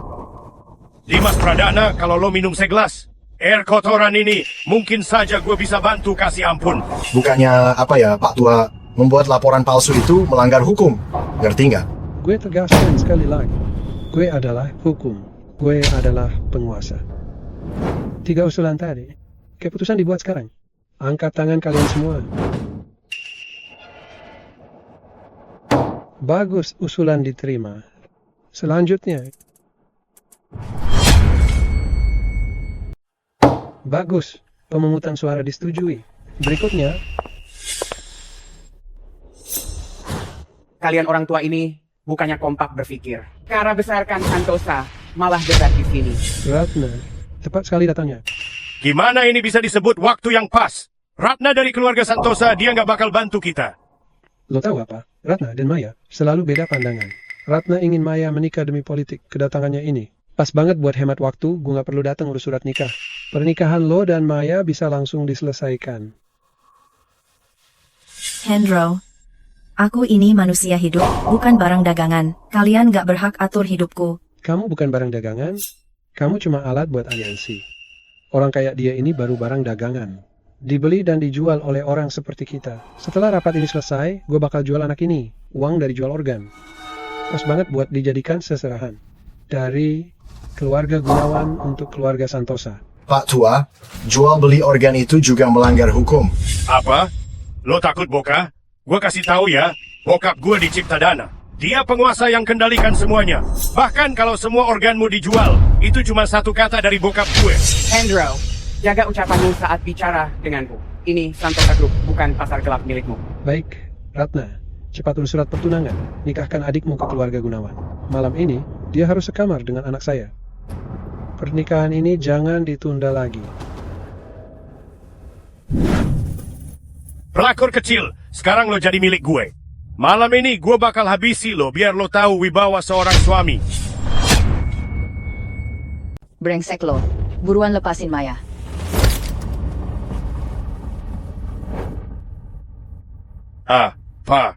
Dimas Pradana, kalau lo minum segelas air kotoran ini, mungkin saja gue bisa bantu kasih ampun. Bukannya apa ya, Pak Tua, membuat laporan palsu itu melanggar hukum. Ngerti nggak? Gue tegaskan sekali lagi. Gue adalah hukum. Gue adalah penguasa. 3 usulan tadi. Keputusan dibuat sekarang. Angkat tangan kalian semua. Bagus, usulan diterima. Selanjutnya. Bagus, pemungutan suara disetujui. Berikutnya. Kalian orang tua ini bukannya kompak berpikir. Cara besarkan Santosa malah debat di sini. Ratna, tepat sekali datangnya. Gimana ini bisa disebut waktu yang pas? Ratna dari keluarga Santosa, dia nggak bakal bantu kita. Lo tahu apa? Ratna dan Maya selalu beda pandangan. Ratna ingin Maya menikah demi politik. Kedatangannya ini pas banget buat hemat waktu. Gue nggak perlu datang urus surat nikah. Pernikahan lo dan Maya bisa langsung diselesaikan. Hendro, aku ini manusia hidup, bukan barang dagangan. Kalian gak berhak atur hidupku. Kamu bukan barang dagangan. Kamu cuma alat buat aliansi. Orang kayak dia ini baru barang dagangan. Dibeli dan dijual oleh orang seperti kita. Setelah rapat ini selesai, gue bakal jual anak ini. Uang dari jual organ. Pas banget buat dijadikan seserahan. Dari keluarga Gunawan untuk keluarga Santosa. Pak Tua, jual beli organ itu juga melanggar hukum. Apa? Lo takut, Boka? Gue kasih tahu ya, bokap gue di Ciptadana. Dia penguasa yang kendalikan semuanya. Bahkan kalau semua organmu dijual, itu cuma satu kata dari bokap gue. Hendro, jaga ucapanmu saat bicara denganku. Ini Santosa Group, bukan pasar gelap milikmu. Baik, Ratna. Cepat urus surat pertunangan. Nikahkan adikmu ke keluarga Gunawan. Malam ini, dia harus sekamar dengan anak saya. Pernikahan ini jangan ditunda lagi. Pelakor kecil, sekarang lo jadi milik gue. Malam ini gue bakal habisi lo biar lo tahu wibawa seorang suami. Brengsek lo. Buruan lepasin Maya. Pak.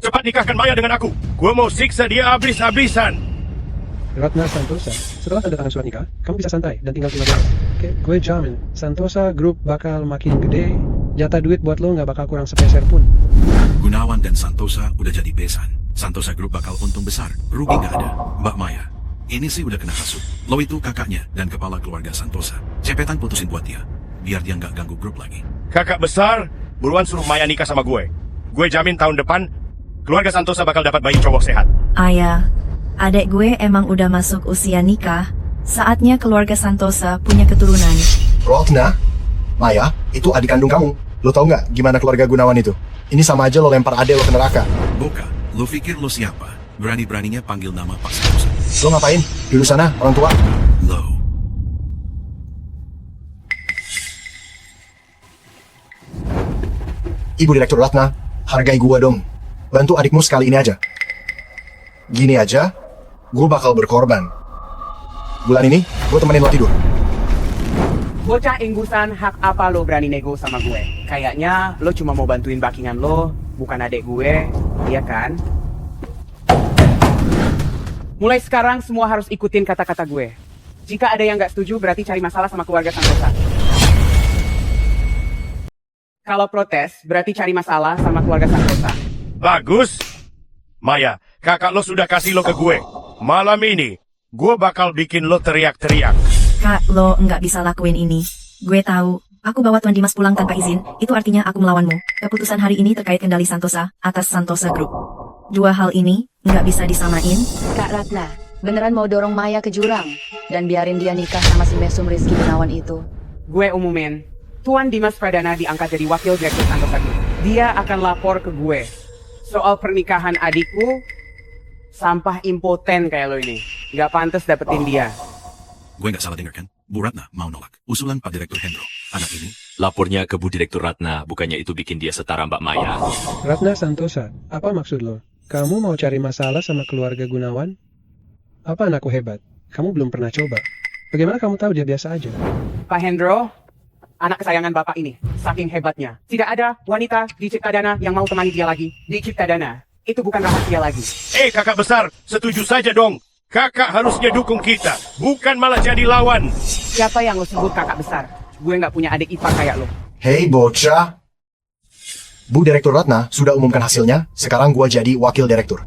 Cepat nikahkan Maya dengan aku. Gue mau siksa dia habis-habisan. Ratna Santosa, setelah tanda tangan surat nikah, kamu bisa santai dan tinggal 5 bulan. Oke, gue jamin, Santosa Group bakal makin gede. Jatah duit buat lo nggak bakal kurang sepeser pun. Gunawan dan Santosa udah jadi besan. Santosa Group bakal untung besar. Rugi nggak ada. Mbak Maya, ini sih udah kena hasut. Lo itu kakaknya dan kepala keluarga Santosa. Cepetan putusin buat dia, biar dia nggak ganggu grup lagi. Kakak besar, buruan suruh Maya nikah sama gue. Gue jamin tahun depan, keluarga Santosa bakal dapat bayi cowok sehat. Ayah, adek gue emang udah masuk usia nikah. Saatnya keluarga Santosa punya keturunan. Ratna, Maya, itu adik kandung kamu. Lo tau nggak gimana keluarga Gunawan itu? Ini sama aja lo lempar adek lo ke neraka. Boka, lo pikir lo siapa? Berani-beraninya panggil nama Pak Santosa. Lo ngapain? Duduk sana, orang tua. Ibu Direktur Ratna, hargai gua dong. Bantu adikmu sekali ini aja. Gini aja, gue bakal berkorban. Bulan ini, gue temenin lo tidur. Bocah inggusan, hak apa lo berani nego sama gue? Kayaknya lo cuma mau bantuin backingan lo, bukan adik gue, iya kan? Mulai sekarang semua harus ikutin kata-kata gue. Jika ada yang nggak setuju, berarti cari masalah sama keluarga Santosa. Kalau protes, berarti cari masalah sama keluarga Santosa. Bagus. Maya, kakak lo sudah kasih lo ke gue. Malam ini, gue bakal bikin lo teriak-teriak. Kak, lo nggak bisa lakuin ini. Gue tahu, aku bawa Tuan Dimas pulang tanpa izin, itu artinya aku melawanmu. Keputusan hari ini terkait kendali Santosa atas Santosa Group. Dua hal ini nggak bisa disamain. Kak Ratna, beneran mau dorong Maya ke jurang? Dan biarin dia nikah sama si mesum Rizky Gunawan itu? Gue umumin, Tuan Dimas Pradana diangkat jadi wakil direktur Santosa Group. Dia akan lapor ke gue soal pernikahan adikku. Sampah impoten kayak lo ini, nggak pantas dapetin dia. Gue nggak salah dengar kan? Bu Ratna mau nolak usulan Pak Direktur Hendro. Anak ini Lapornya ke Bu Direktur Ratna, bukannya itu bikin dia setara Mbak Maya. Ratna Santosa, apa maksud lo? Kamu mau cari masalah sama keluarga Gunawan? Apa anakku hebat? Kamu belum pernah coba. Bagaimana kamu tahu dia biasa aja? Pak Hendro, anak kesayangan Bapak ini, saking hebatnya. Tidak ada wanita di Ciptadana yang mau temani dia lagi. Di Ciptadana, itu bukan rahasia lagi. Kakak besar, setuju saja dong. Kakak harusnya dukung kita, bukan malah jadi lawan. Siapa yang lo sebut kakak besar? Gue nggak punya adik ipar kayak lo. Hei bocah. Bu Direktur Ratna sudah umumkan hasilnya, sekarang gua jadi wakil direktur.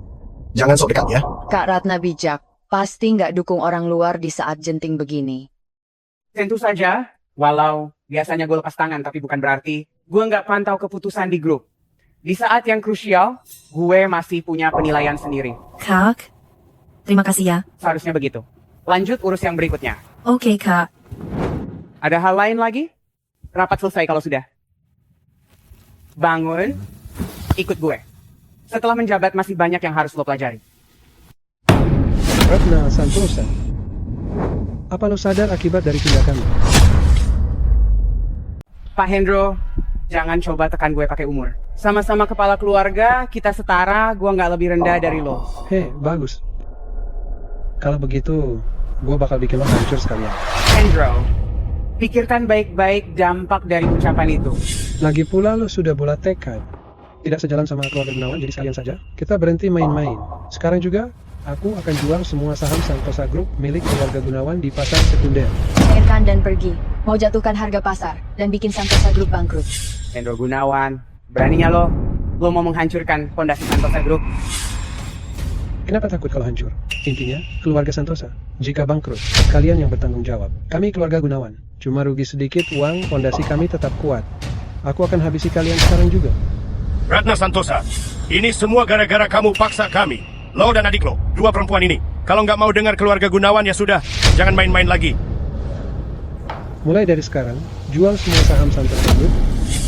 Jangan sok dekat ya. Kak Ratna bijak, pasti nggak dukung orang luar di saat genting begini. Tentu saja, walau biasanya gue lepas tangan, tapi bukan berarti gue nggak pantau keputusan di grup. Di saat yang krusial, gue masih punya penilaian sendiri. Kak, terima kasih ya. Seharusnya begitu. Lanjut urus yang berikutnya. Oke, Kak. Ada hal lain lagi? Rapat selesai kalau sudah. Bangun, ikut gue. Setelah menjabat masih banyak yang harus lo pelajari. Ratna Santosa, apa lo sadar akibat dari tindakanmu? Pak Hendro, jangan coba tekan gue pakai umur. Sama-sama kepala keluarga, kita setara, gue nggak lebih rendah dari lo. Hei, bagus. Kalau begitu, gue bakal bikin lo hancur sekalian. Hendro, pikirkan baik-baik dampak dari ucapan itu. Lagi pula lo sudah bulat tekad. Tidak sejalan sama keluarga Gunawan, jadi sekalian saja. Kita berhenti main-main. Sekarang juga, aku akan jual semua saham Santosa Group milik keluarga Gunawan di pasar sekunder. Cairkan dan pergi. Mau jatuhkan harga pasar dan bikin Santosa Group bangkrut. Hendro Gunawan, beraninya lo mau menghancurkan fondasi Santosa Group. Kenapa takut kalau hancur? Intinya, keluarga Santosa. Jika bangkrut, kalian yang bertanggung jawab. Kami keluarga Gunawan. Cuma rugi sedikit uang, fondasi kami tetap kuat. Aku akan habisi kalian sekarang juga. Ratna Santosa, ini semua gara-gara kamu paksa kami. Lo dan adik lo, dua perempuan ini. Kalau nggak mau dengar keluarga Gunawan ya sudah, jangan main-main lagi. Mulai dari sekarang, jual semua saham Santosa Group.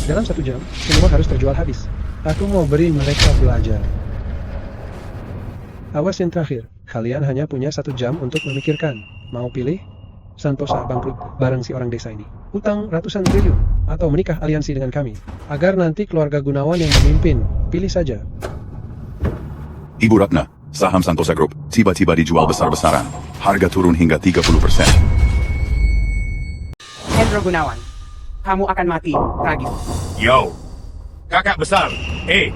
Dalam 1 jam, semua harus terjual habis. Aku mau beri mereka belajar. Awas yang terakhir, kalian hanya punya 1 jam untuk memikirkan. Mau pilih? Santosa bangkrut bareng si orang desa ini. Utang ratusan triliun, atau menikah aliansi dengan kami. Agar nanti keluarga Gunawan yang memimpin. Pilih saja. Ibu Ratna, saham Santosa Group tiba-tiba dijual besar-besaran. Harga turun hingga 30%. Hendro Gunawan, kamu akan mati tragis. Yo, kakak besar.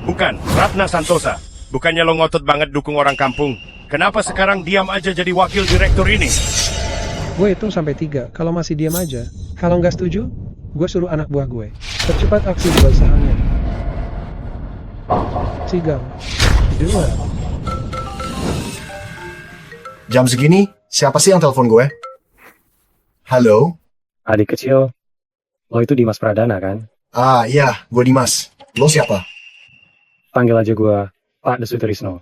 Bukan, Ratna Santosa. Bukannya lo ngotot banget dukung orang kampung. Kenapa sekarang diam aja jadi wakil direktur ini? Gue hitung sampai 3, kalau masih diam aja. Kalau nggak setuju, gue suruh anak buah gue. Percepat aksi jual sahamnya. 3, 2. Jam segini, siapa sih yang telepon gue? Halo? Adik kecil, lo itu Dimas Pradana kan? Ah iya, gue Dimas. Lo siapa? Panggil aja gue Pak Desutrisno.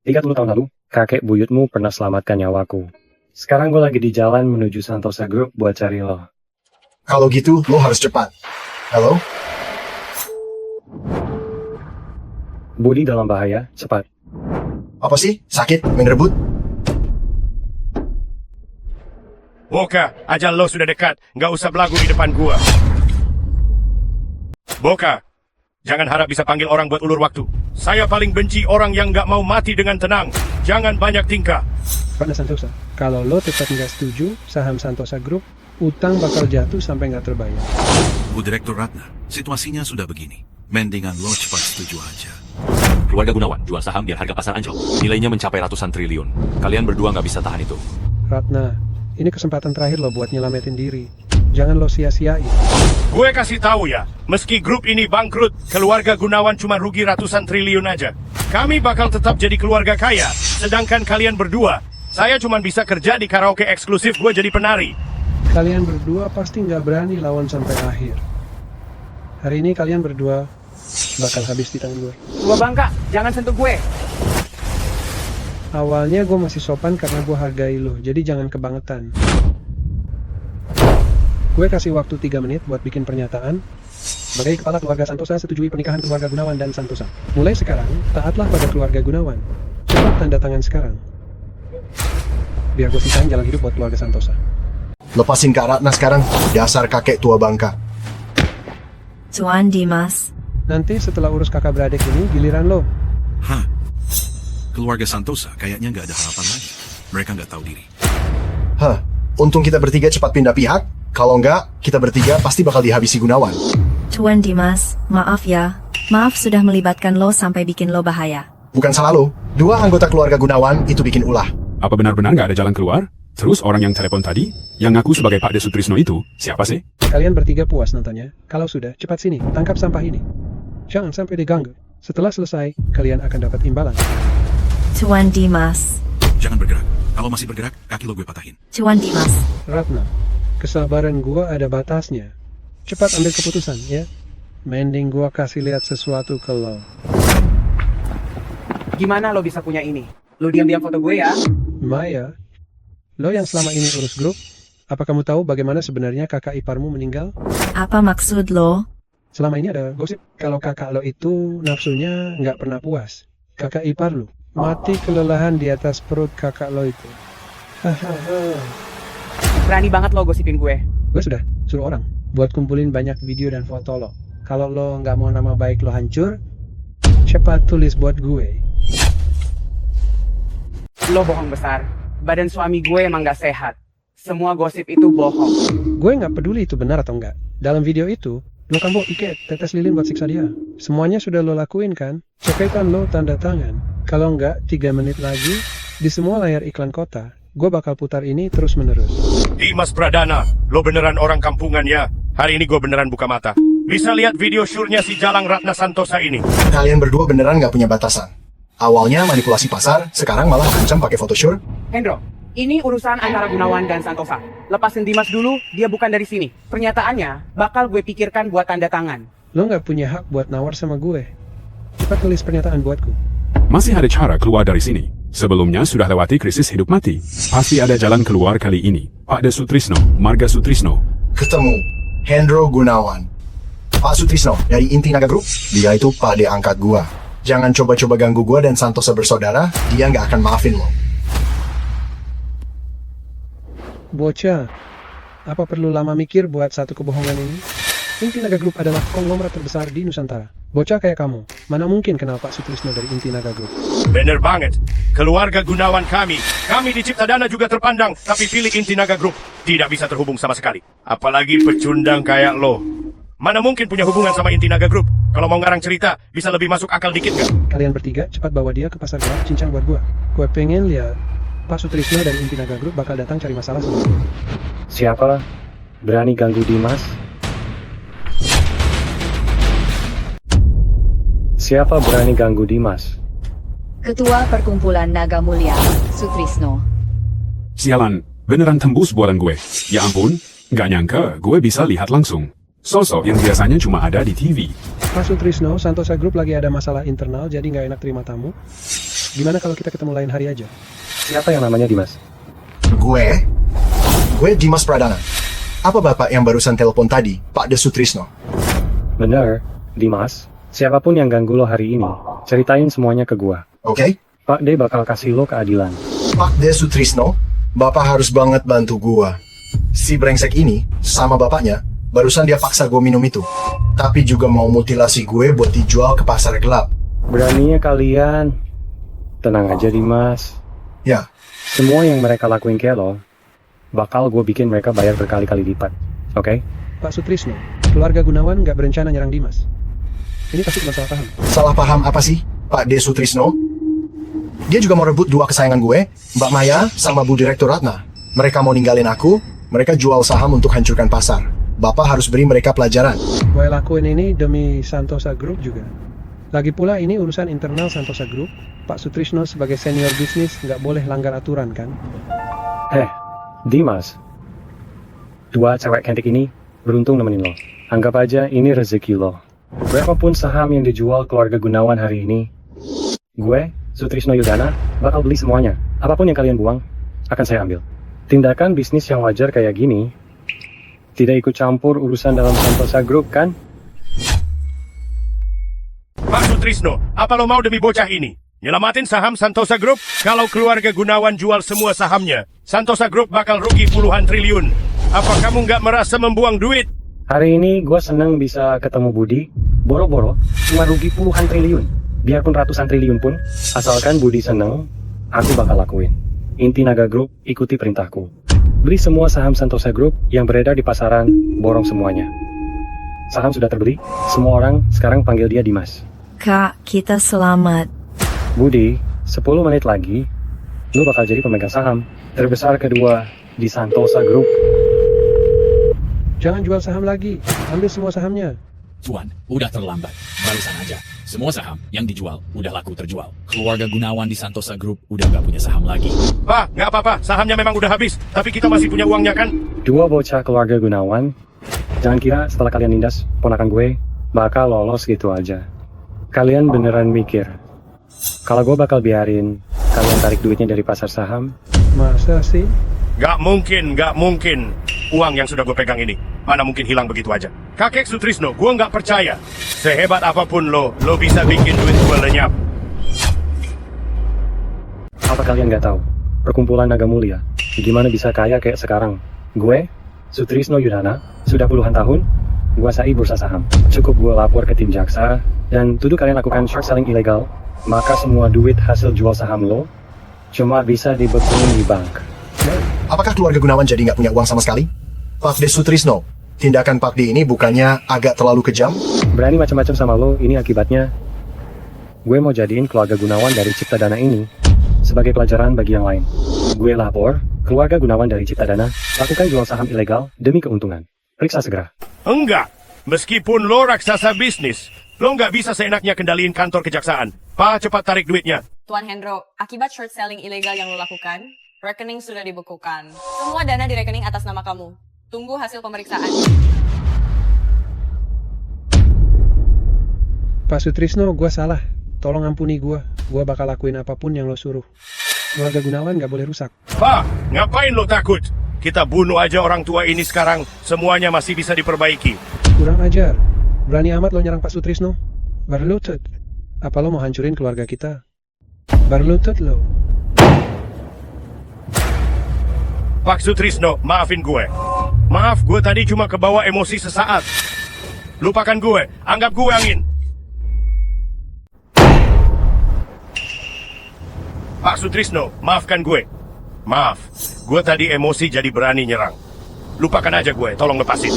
30 tahun lalu, kakek buyutmu pernah selamatkan nyawaku. Sekarang gue lagi di jalan menuju Santosa Group buat cari lo. Kalau gitu, lo harus cepat. Halo? Budi dalam bahaya, cepat. Apa sih? Sakit? Main rebut? Boka, ajal lo sudah dekat. Nggak usah belagu di depan gua. Boka, jangan harap bisa panggil orang buat ulur waktu. Saya paling benci orang yang nggak mau mati dengan tenang. Jangan banyak tingkah. Ratna Santosa, kalau lo tetap nggak setuju saham Santosa Group, utang bakal jatuh sampai nggak terbayar. Bu Direktur Ratna, situasinya sudah begini. Mendingan lo cepat setuju aja. Keluarga Gunawan jual saham biar harga pasar anjlok. Nilainya mencapai ratusan triliun. Kalian berdua nggak bisa tahan itu. Ratna, ini kesempatan terakhir lo buat nyelamatin diri. Jangan lo sia-siain. Gue kasih tahu ya, meski grup ini bangkrut, keluarga Gunawan cuma rugi ratusan triliun aja. Kami bakal tetap jadi keluarga kaya, sedangkan kalian berdua, saya cuma bisa kerja di karaoke eksklusif gue jadi penari. Kalian berdua pasti nggak berani lawan sampai akhir. Hari ini kalian berdua bakal habis di tangan gue. Tua bangka, jangan sentuh gue. Awalnya gue masih sopan karena gue hargai lo, jadi jangan kebangetan. Gue kasih waktu 3 menit buat bikin pernyataan. Sebagai kepala keluarga Santosa, setujui pernikahan keluarga Gunawan dan Santosa. Mulai sekarang, taatlah pada keluarga Gunawan. Cepat tanda tangan sekarang. Biar gue sisain jalan hidup buat keluarga Santosa. Lepasin Kak Ratna sekarang, dasar kakek tua bangka. Tuan Dimas. Nanti setelah urus kakak beradik ini, giliran lo. Hah? Keluarga Santosa kayaknya nggak ada harapan lagi. Mereka nggak tahu diri. Hah, untung kita bertiga cepat pindah pihak. Kalau nggak, kita bertiga pasti bakal dihabisi Gunawan. Tuan Dimas, maaf ya. Maaf sudah melibatkan lo sampai bikin lo bahaya. Bukan salah lo. 2 anggota keluarga Gunawan itu bikin ulah. Apa benar-benar nggak ada jalan keluar? Terus orang yang telepon tadi, yang ngaku sebagai Pak De Sutrisno itu, siapa sih? Kalian bertiga puas nontonnya? Kalau sudah, cepat sini, tangkap sampah ini. Jangan sampai diganggu. Setelah selesai, kalian akan dapat imbalan. Tuan Dimas. Jangan bergerak. Kalau masih bergerak, kaki lo gue patahin. Tuan Dimas. Ratna, kesabaran gua ada batasnya. Cepat ambil keputusan, ya. Mending gua kasih lihat sesuatu ke lo. Gimana lo bisa punya ini? Lo diam-diam foto gue ya? Maya, lo yang selama ini urus grup, apa kamu tahu bagaimana sebenarnya kakak iparmu meninggal? Apa maksud lo? Selama ini ada gosip kalau kakak lo itu nafsunya nggak pernah puas. Kakak ipar lo mati kelelahan di atas perut kakak lo itu. Berani banget lo gosipin gue. Gue sudah suruh orang buat kumpulin banyak video dan foto lo. Kalau lo nggak mau nama baik lo hancur, cepat tulis buat gue. Lo bohong besar. Badan suami gue emang gak sehat. Semua gosip itu bohong. Gue nggak peduli itu benar atau enggak. Dalam video itu, lo kan bawa iket, tetes lilin buat siksa dia. Semuanya sudah lo lakuin kan? Cepetan lo tanda tangan. Kalau enggak, 3 menit lagi, di semua layar iklan kota, gue bakal putar ini terus-menerus. Dimas Pradana, lo beneran orang kampungan ya? Hari ini gue beneran buka mata. Bisa lihat video syurnya si Jalang Ratna Santosa ini. Kalian berdua beneran nggak punya batasan. Awalnya manipulasi pasar, sekarang malah ancam pakai Photoshop. Hendro, ini urusan antara Gunawan dan Santosa. Lepasin Dimas dulu, dia bukan dari sini. Pernyataannya bakal gue pikirkan buat tanda tangan. Lo nggak punya hak buat nawar sama gue. Cepat tulis pernyataan buatku. Masih ada cara keluar dari sini. Sebelumnya sudah lewati krisis hidup mati. Pasti ada jalan keluar kali ini. Pak De Sutrisno, Marga Sutrisno. Ketemu, Hendro Gunawan. Pak Sutrisno, dari Inti Naga Group. Dia itu Pak De angkat gua. Jangan coba-coba ganggu gua dan Santosa bersaudara, dia nggak akan maafin lo. Bocah, apa perlu lama mikir buat satu kebohongan ini? Inti Naga Group adalah konglomerat terbesar di Nusantara. Bocah kayak kamu, mana mungkin kenal Pak Sutrisno dari Inti Naga Group? Bener banget. Keluarga Gunawan kami di Cipta Dana juga terpandang, tapi pilih Inti Naga Group. Tidak bisa terhubung sama sekali. Apalagi pecundang kayak lo. Mana mungkin punya hubungan sama Inti Naga Group? Kalau mau ngarang cerita, bisa lebih masuk akal dikit nggak? Kalian bertiga cepat bawa dia ke pasar gelap cincang buat gua. Gue pengen lihat Pak Sutrisno dan Inti Naga Group bakal datang cari masalah sama gue. Siapa berani ganggu Dimas? Siapa berani ganggu Dimas? Ketua Perkumpulan Naga Mulia, Sutrisno. Sialan, beneran tembus bualan gue. Ya ampun, nggak nyangka gue bisa lihat langsung. Sosok yang biasanya cuma ada di TV. Pak Sutrisno, Santosa Group lagi ada masalah internal, jadi nggak enak terima tamu. Gimana kalau kita ketemu lain hari aja? Siapa yang namanya Dimas? Gue Dimas Pradana. Apa bapak yang barusan telepon tadi, Pak De Sutrisno? Bener, Dimas. Siapapun yang ganggu lo hari ini, ceritain semuanya ke gua. Oke. Pak De bakal kasih lo keadilan. Pak De Sutrisno, bapak harus banget bantu gua. Si brengsek ini, sama bapaknya, barusan dia paksa gue minum itu. Tapi juga mau mutilasi gue buat dijual ke pasar gelap. Beraninya kalian. Tenang aja Dimas. Ya. Semua yang mereka lakuin ke lo, bakal gue bikin mereka bayar berkali-kali lipat. Oke? Pak Sutrisno, keluarga Gunawan nggak berencana nyerang Dimas. Ini pasti cuma salah paham. Salah paham apa sih, Pak D. Sutrisno? Dia juga mau rebut dua kesayangan gue, Mbak Maya sama Bu Direktur Ratna. Mereka mau ninggalin aku, mereka jual saham untuk hancurkan pasar. Bapak harus beri mereka pelajaran. Gue lakuin ini demi Santosa Group juga. Lagi pula ini urusan internal Santosa Group. Pak Sutrisno sebagai senior bisnis nggak boleh langgar aturan kan? Dimas. Dua cewek cantik ini beruntung nemenin lo. Anggap aja ini rezeki lo. Berapapun saham yang dijual keluarga Gunawan hari ini, gue, Sutrisno Yudhana, bakal beli semuanya. Apapun yang kalian buang, akan saya ambil. Tindakan bisnis yang wajar kayak gini, tidak ikut campur urusan dalam Santosa Group, kan? Pak Sutrisno, apa lo mau demi bocah ini? Nyelamatin saham Santosa Group? Kalau keluarga Gunawan jual semua sahamnya, Santosa Group bakal rugi puluhan triliun. Apa kamu nggak merasa membuang duit? Hari ini gue seneng bisa ketemu Budi. Boro-boro, cuma rugi puluhan triliun. Biarpun ratusan triliun pun, asalkan Budi seneng, aku bakal lakuin. Inti Naga Group, ikuti perintahku. Beli semua saham Santosa Group yang beredar di pasaran, borong semuanya. Saham sudah terbeli, semua orang sekarang panggil dia Dimas. Kak, kita selamat. Budi, 10 menit lagi, lu bakal jadi pemegang saham terbesar kedua di Santosa Group. Jangan jual saham lagi, ambil semua sahamnya. Tuan, udah terlambat. Barusan aja. Semua saham yang dijual udah laku terjual. Keluarga Gunawan di Santosa Group udah gak punya saham lagi. Pak, nggak apa-apa. Sahamnya memang udah habis. Tapi kita masih punya uangnya kan? Dua bocah keluarga Gunawan. Jangan kira setelah kalian nindas ponakan gue, bakal lolos gitu aja. Kalian beneran mikir, kalau gue bakal biarin kalian tarik duitnya dari pasar saham? Masa sih? Nggak mungkin, nggak mungkin. Uang yang sudah gue pegang ini, mana mungkin hilang begitu aja. Kakek Sutrisno, gue nggak percaya. Sehebat apapun lo bisa bikin duit gue lenyap. Apa kalian nggak tahu? Perkumpulan Naga Mulia, gimana bisa kaya kayak sekarang? Gue, Sutrisno Yudhana, sudah puluhan tahun, menguasai bursa saham. Cukup gue lapor ke tim jaksa, dan tuduh kalian lakukan short selling ilegal, maka semua duit hasil jual saham lo, cuma bisa dibekuin di bank. Apakah keluarga Gunawan jadi nggak punya uang sama sekali? Pak D. Sutrisno, tindakan Pak D ini bukannya agak terlalu kejam? Berani macam-macam sama lo, ini akibatnya. Gue mau jadiin keluarga Gunawan dari Cipta Dana ini sebagai pelajaran bagi yang lain. Gue lapor, keluarga Gunawan dari Cipta Dana lakukan jual saham ilegal demi keuntungan. Periksa segera. Enggak. Meskipun lo raksasa bisnis, lo nggak bisa seenaknya kendaliin kantor kejaksaan. Pak, cepat tarik duitnya. Tuan Hendro, akibat short selling ilegal yang lo lakukan, rekening sudah dibekukan. Semua dana di rekening atas nama kamu. Tunggu hasil pemeriksaan. Pak Sutrisno, gue salah. Tolong ampuni gue. Gue bakal lakuin apapun yang lo suruh. Keluarga Gunawan gak boleh rusak. Pak, ngapain lo takut? Kita bunuh aja orang tua ini sekarang. Semuanya masih bisa diperbaiki. Kurang ajar. Berani amat lo nyerang Pak Sutrisno. Berlutut. Apa lo mau hancurin keluarga kita? Berlutut lo. Pak Sutrisno, maafin gue. Maaf, gue tadi cuma kebawa emosi sesaat. Lupakan gue, anggap gue angin. Pak Sutrisno, maafkan gue. Maaf, gue tadi emosi jadi berani nyerang. Lupakan aja gue, tolong lepasin.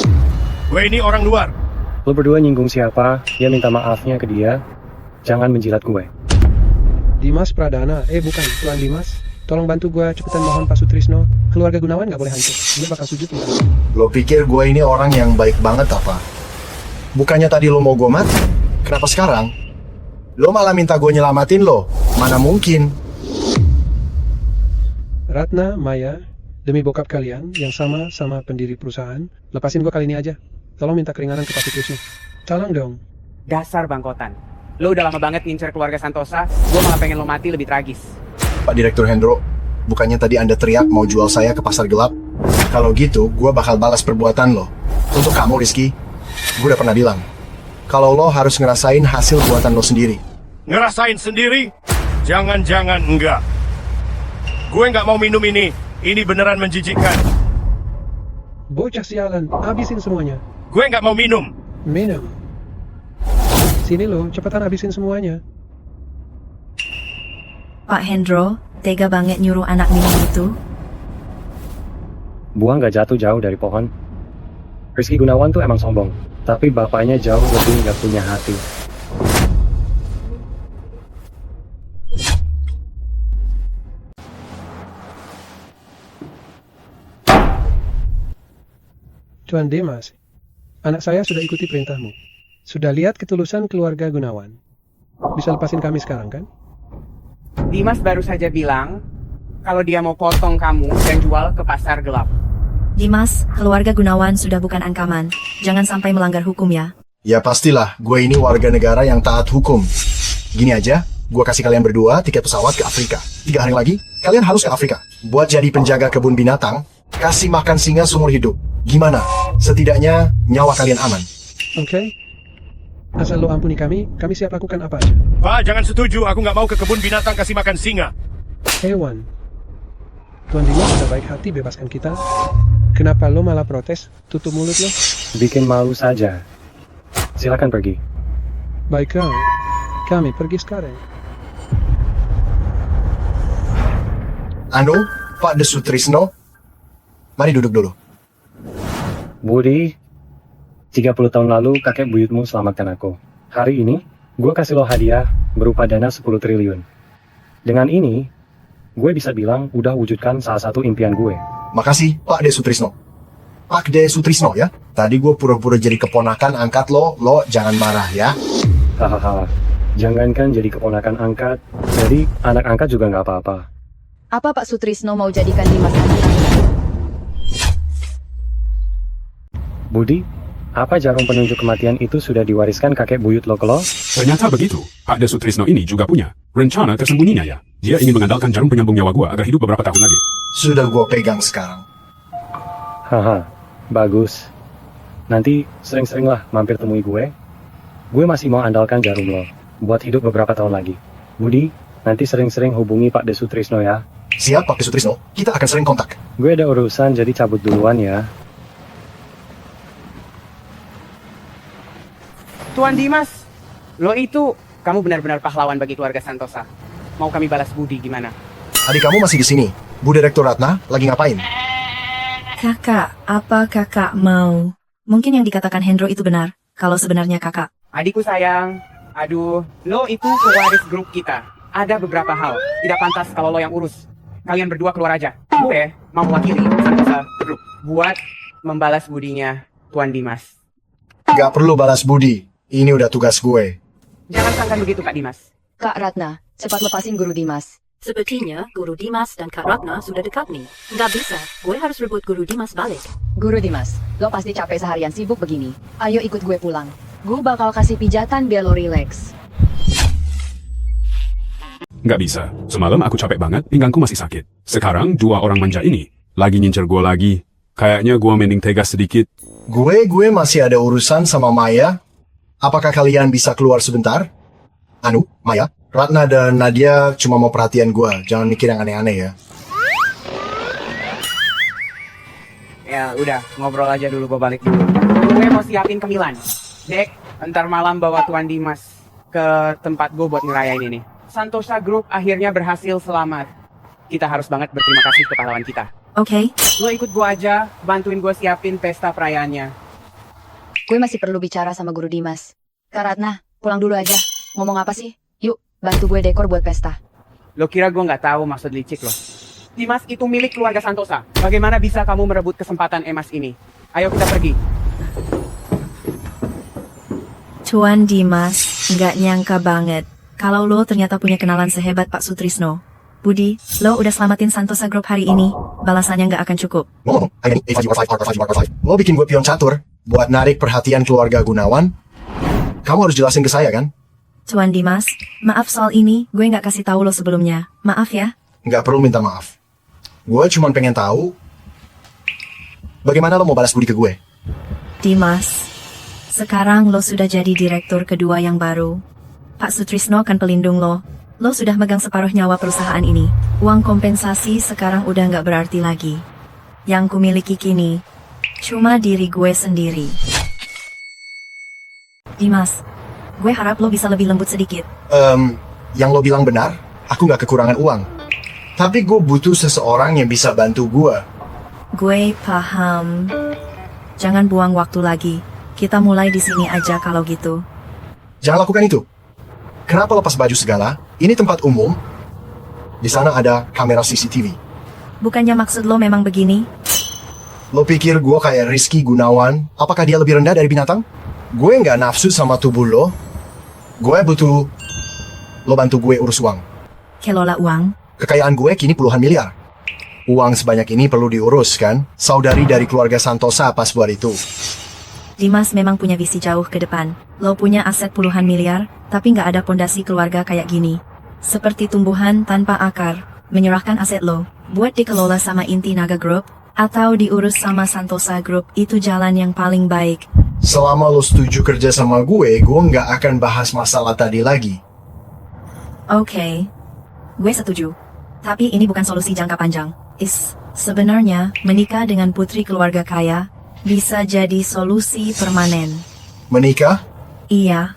Gue ini orang luar. Lo berdua nyinggung siapa, dia minta maafnya ke dia. Jangan menjilat gue. Dimas Pradana, bukan, Tuan Dimas. Tolong bantu gue, cepetan mohon Pak Sutrisno. Keluarga Gunawan gak boleh hancur. Dia bakal sujud minta. Lo pikir gue ini orang yang baik banget apa? Bukannya tadi lo mau gue mati? Kenapa sekarang? Lo malah minta gue nyelamatin lo? Mana mungkin? Ratna, Maya, demi bokap kalian yang sama pendiri perusahaan, lepasin gue kali ini aja. Tolong minta keringanan ke Pak Sutrisno. Tolong dong. Dasar bangkotan. Lo udah lama banget ngincer keluarga Santosa, gue malah pengen lo mati lebih tragis. Pak Direktur Hendro, bukannya tadi Anda teriak mau jual saya ke pasar gelap? Kalau gitu, gue bakal balas perbuatan lo. Untuk kamu, Rizky, gue udah pernah bilang, kalau lo harus ngerasain hasil buatan lo sendiri. Ngerasain sendiri? Jangan-jangan enggak. Gue nggak mau minum ini. Ini beneran menjijikkan. Bocah sialan, habisin semuanya. Gue nggak mau minum. Minum. Sini lo, cepetan habisin semuanya. Pak Hendro, tega banget nyuruh anak minum itu. Buah nggak jatuh jauh dari pohon. Rizky Gunawan tuh emang sombong, tapi bapaknya jauh lebih nggak punya hati. Tuan Dimas, anak saya sudah ikuti perintahmu. Sudah lihat ketulusan keluarga Gunawan. Bisa lepasin kami sekarang kan? Dimas baru saja bilang kalau dia mau potong kamu dan jual ke pasar gelap. Dimas, keluarga Gunawan sudah bukan ancaman. Jangan sampai melanggar hukum ya. Ya pastilah, gue ini warga negara yang taat hukum. Gini aja, gue kasih kalian berdua tiket pesawat ke Afrika. 3 hari lagi, kalian harus ke Afrika. Buat jadi penjaga kebun binatang, kasih makan singa seumur hidup. Gimana? Setidaknya nyawa kalian aman. Oke. Asal lo ampuni kami siap lakukan apa aja. Pak, jangan setuju. Aku nggak mau ke kebun binatang kasih makan singa. Hewan. Tuan Dimas sudah baik hati bebaskan kita. Kenapa lo malah protes? Tutup mulut lo. Bikin malu saja. Silakan pergi. Baiklah. Kami pergi sekarang. Anu, Pak De Sutrisno. Mari duduk dulu. Budi, 30 tahun lalu kakek buyutmu selamatkan aku. Hari ini, gue kasih lo hadiah berupa dana 10 triliun. Dengan ini, gue bisa bilang udah wujudkan salah satu impian gue. Makasih, Pak De Sutrisno. Pak De Sutrisno ya. Tadi gue pura-pura jadi keponakan angkat lo jangan marah ya. Hahaha, jangankan jadi keponakan angkat, jadi anak angkat juga nggak apa-apa. Apa Pak Sutrisno mau jadikan Dimas anak? Budi, apa jarum penunjuk kematian itu sudah diwariskan kakek buyut lo ke lo? Ternyata begitu. Pak De Sutrisno ini juga punya rencana tersembunyinya ya. Dia ingin mengandalkan jarum penyambung nyawa gua agar hidup beberapa tahun lagi. Sudah gua pegang sekarang. Haha, bagus. Nanti sering-seringlah mampir temui gue. Gue masih mau andalkan jarum lo buat hidup beberapa tahun lagi. Budi, nanti sering-sering hubungi Pak De Sutrisno ya. Siap Pak De Sutrisno, kita akan sering kontak. Gue ada urusan jadi cabut duluan ya. Tuan Dimas, lo itu, kamu benar-benar pahlawan bagi keluarga Santosa. Mau kami balas budi gimana? Adik kamu masih di sini. Bu Direktur Ratna lagi ngapain? Kakak, apa kakak mau? Mungkin yang dikatakan Hendro itu benar, kalau sebenarnya kakak. Adikku sayang, aduh, lo itu pewaris grup kita. Ada beberapa hal, tidak pantas kalau lo yang urus. Kalian berdua keluar aja. Gue mau mewakili Santosa Group buat membalas budinya Tuan Dimas. Gak perlu balas budi. Ini udah tugas gue. Jangan sangkan begitu Kak Dimas. Kak Ratna, cepat lepasin Guru Dimas. Sepertinya Guru Dimas dan Kak Ratna sudah dekat nih. Nggak bisa, gue harus rebut Guru Dimas balik. Guru Dimas, lo pasti capek seharian sibuk begini. Ayo ikut gue pulang. Gue bakal kasih pijatan biar lo relax. Nggak bisa. Semalam aku capek banget, pinggangku masih sakit. Sekarang 2 orang manja ini lagi ngincer gua lagi. Kayaknya gua mending tegas sedikit. Gue masih ada urusan sama Maya. Apakah kalian bisa keluar sebentar? Anu, Maya, Ratna dan Nadia cuma mau perhatian gue. Jangan mikir yang aneh-aneh ya. Ya udah, ngobrol aja dulu, gue balik dulu. Gue mau siapin cemilan. Dek, ntar malam bawa Tuan Dimas ke tempat gue buat ngerayain ini. Santosa Group akhirnya berhasil selamat. Kita harus banget berterima kasih ke pahlawan kita. Oke. Lo ikut gue aja, bantuin gue siapin pesta perayaannya. Gue masih perlu bicara sama Guru Dimas. Kak Ratna, pulang dulu aja. Ngomong apa sih? Yuk, bantu gue dekor buat pesta. Lo kira gue nggak tahu maksud licik lo? Dimas itu milik keluarga Santosa. Bagaimana bisa kamu merebut kesempatan emas ini? Ayo kita pergi. Tuan Dimas, nggak nyangka banget. Kalau lo ternyata punya kenalan sehebat Pak Sutrisno. Budi, lo udah selamatin Santosa Group hari ini. Balasannya nggak akan cukup. Lo bikin gue pion catur buat narik perhatian keluarga Gunawan. Kamu harus jelasin ke saya kan? Tuan Dimas, maaf soal ini, gue nggak kasih tahu lo sebelumnya. Maaf ya. Nggak perlu minta maaf. Gue cuma pengen tahu bagaimana lo mau balas budi ke gue. Dimas, sekarang lo sudah jadi direktur kedua yang baru. Pak Sutrisno akan pelindung lo. Lo sudah megang separuh nyawa perusahaan ini. Uang kompensasi sekarang udah nggak berarti lagi. Yang kumiliki kini Cuma diri gue sendiri. Dimas, gue harap lo bisa lebih lembut sedikit. Yang lo bilang benar, aku nggak kekurangan uang. Tapi gue butuh seseorang yang bisa bantu gue. Gue paham. Jangan buang waktu lagi. Kita mulai di sini aja kalau gitu. Jangan lakukan itu. Kenapa lepas baju segala? Ini tempat umum. Di sana ada kamera CCTV. Bukannya maksud lo memang begini? Lo pikir gue kayak Rizky Gunawan? Apakah dia lebih rendah dari binatang? Gue nggak nafsu sama tubuh lo. Gue butuh lo bantu gue urus uang. Kelola uang? Kekayaan gue kini puluhan miliar. Uang sebanyak ini perlu diurus, kan? Saudari dari keluarga Santosa pas buat itu. Dimas memang punya visi jauh ke depan. Lo punya aset puluhan miliar, tapi nggak ada pondasi keluarga kayak gini. Seperti tumbuhan tanpa akar. Menyerahkan aset lo, buat dikelola sama inti Naga Group, atau diurus sama Santosa Group, itu jalan yang paling baik. Selama lo setuju kerja sama gue nggak akan bahas masalah tadi lagi. Oke. Gue setuju. Tapi ini bukan solusi jangka panjang. Sebenarnya, menikah dengan putri keluarga kaya bisa jadi solusi permanen. Menikah? Iya.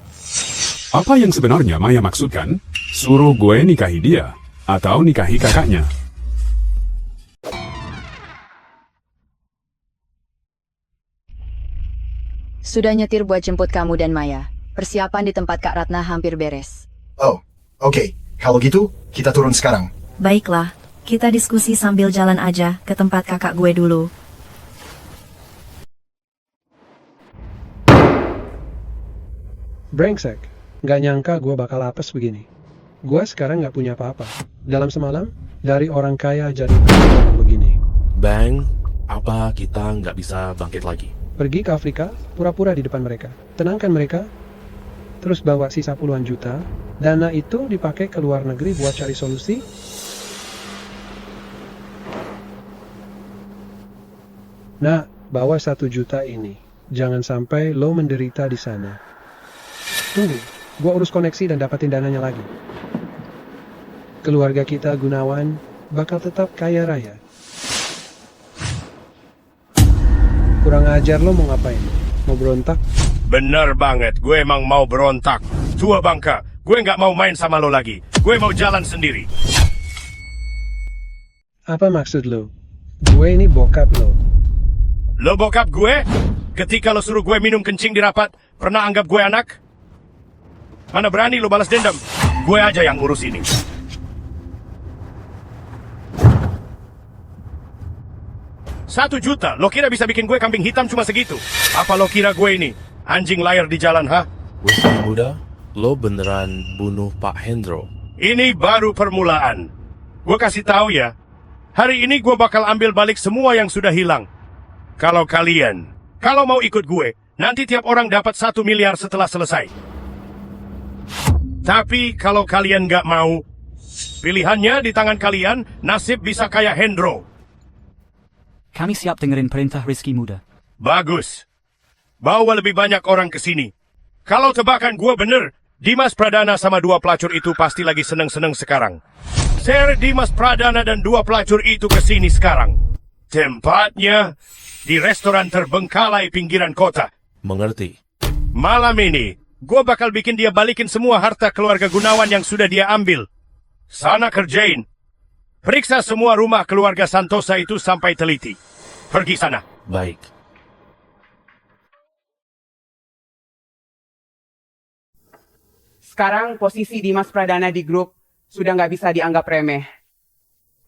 Apa yang sebenarnya Maya maksudkan? Suruh gue nikahi dia, atau nikahi kakaknya? Sudah nyetir buat jemput kamu dan Maya. Persiapan di tempat Kak Ratna hampir beres. Oh, oke. Kalau gitu, kita turun sekarang. Baiklah, kita diskusi sambil jalan aja ke tempat kakak gue dulu. Brengsek, nggak nyangka gue bakal apes begini. Gue sekarang nggak punya apa-apa. Dalam semalam, dari orang kaya jadi begini. Bang, apa kita nggak bisa bangkit lagi? Pergi ke Afrika, pura-pura di depan mereka. Tenangkan mereka, terus bawa sisa puluhan juta. Dana itu dipakai ke luar negeri buat cari solusi. Nah, bawa 1 juta ini. Jangan sampai lo menderita di sana. Tunggu, gua urus koneksi dan dapatin dananya lagi. Keluarga kita Gunawan bakal tetap kaya raya. Kurang ajar lo mau ngapain? Mau berontak? Bener banget, gue emang mau berontak. Tua bangka, gue nggak mau main sama lo lagi. Gue mau jalan sendiri. Apa maksud lo? Gue ini bokap lo. Lo bokap gue? Ketika lo suruh gue minum kencing di rapat, pernah anggap gue anak? Mana berani lo balas dendam? Gue aja yang ngurus ini. $1 juta, lo kira bisa bikin gue kambing hitam cuma segitu? Apa lo kira gue ini anjing layar di jalan, ha? Wisnu muda, lo beneran bunuh Pak Hendro? Ini baru permulaan. Gue kasih tahu ya, hari ini gue bakal ambil balik semua yang sudah hilang. Kalau mau ikut gue, nanti tiap orang dapat 1 miliar setelah selesai. Tapi kalau kalian nggak mau, pilihannya di tangan kalian, nasib bisa kayak Hendro. Kami siap dengerin perintah Rizky Muda. Bagus. Bawa lebih banyak orang ke sini. Kalau tebakan gue bener, Dimas Pradana sama 2 pelacur itu pasti lagi seneng-seneng sekarang. Share Dimas Pradana dan 2 pelacur itu ke sini sekarang. Tempatnya di restoran terbengkalai pinggiran kota. Mengerti. Malam ini, gue bakal bikin dia balikin semua harta keluarga Gunawan yang sudah dia ambil. Sana kerjain. Periksa semua rumah keluarga Santosa itu sampai teliti. Pergi sana. Baik. Sekarang posisi Dimas Pradana di grup sudah nggak bisa dianggap remeh.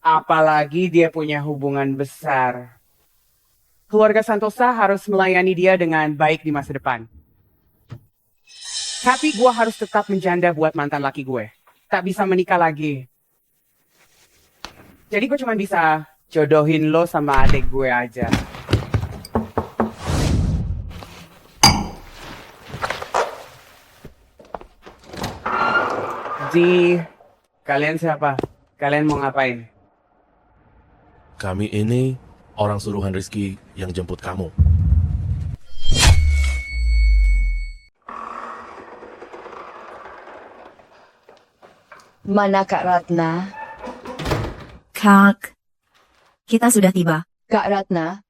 Apalagi dia punya hubungan besar. Keluarga Santosa harus melayani dia dengan baik di masa depan. Tapi gue harus tetap menjanda buat mantan laki gue. Tak bisa menikah lagi. Jadi gue cuma bisa jodohin lo sama adik gue aja. Ji, kalian siapa? Kalian mau ngapain? Kami ini orang suruhan Rizky yang jemput kamu. Mana Kak Ratna? Kak, kita sudah tiba. Kak Ratna?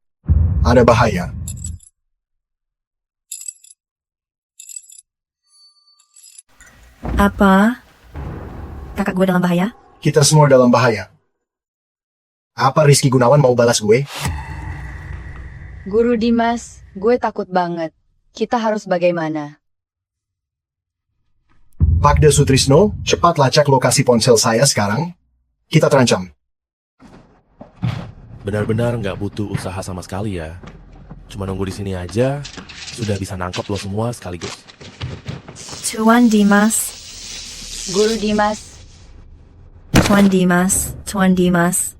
Ada bahaya. Apa? Kakak gue dalam bahaya? Kita semua dalam bahaya. Apa Rizky Gunawan mau balas gue? Guru Dimas, gue takut banget. Kita harus bagaimana? Pakde Sutrisno, cepat lacak lokasi ponsel saya sekarang. Kita terancam. Benar-benar nggak butuh usaha sama sekali ya. Cuma nunggu di sini aja, sudah bisa nangkep lo semua sekaligus. Tuan Dimas. Guru Dimas. Tuan Dimas. Tuan Dimas.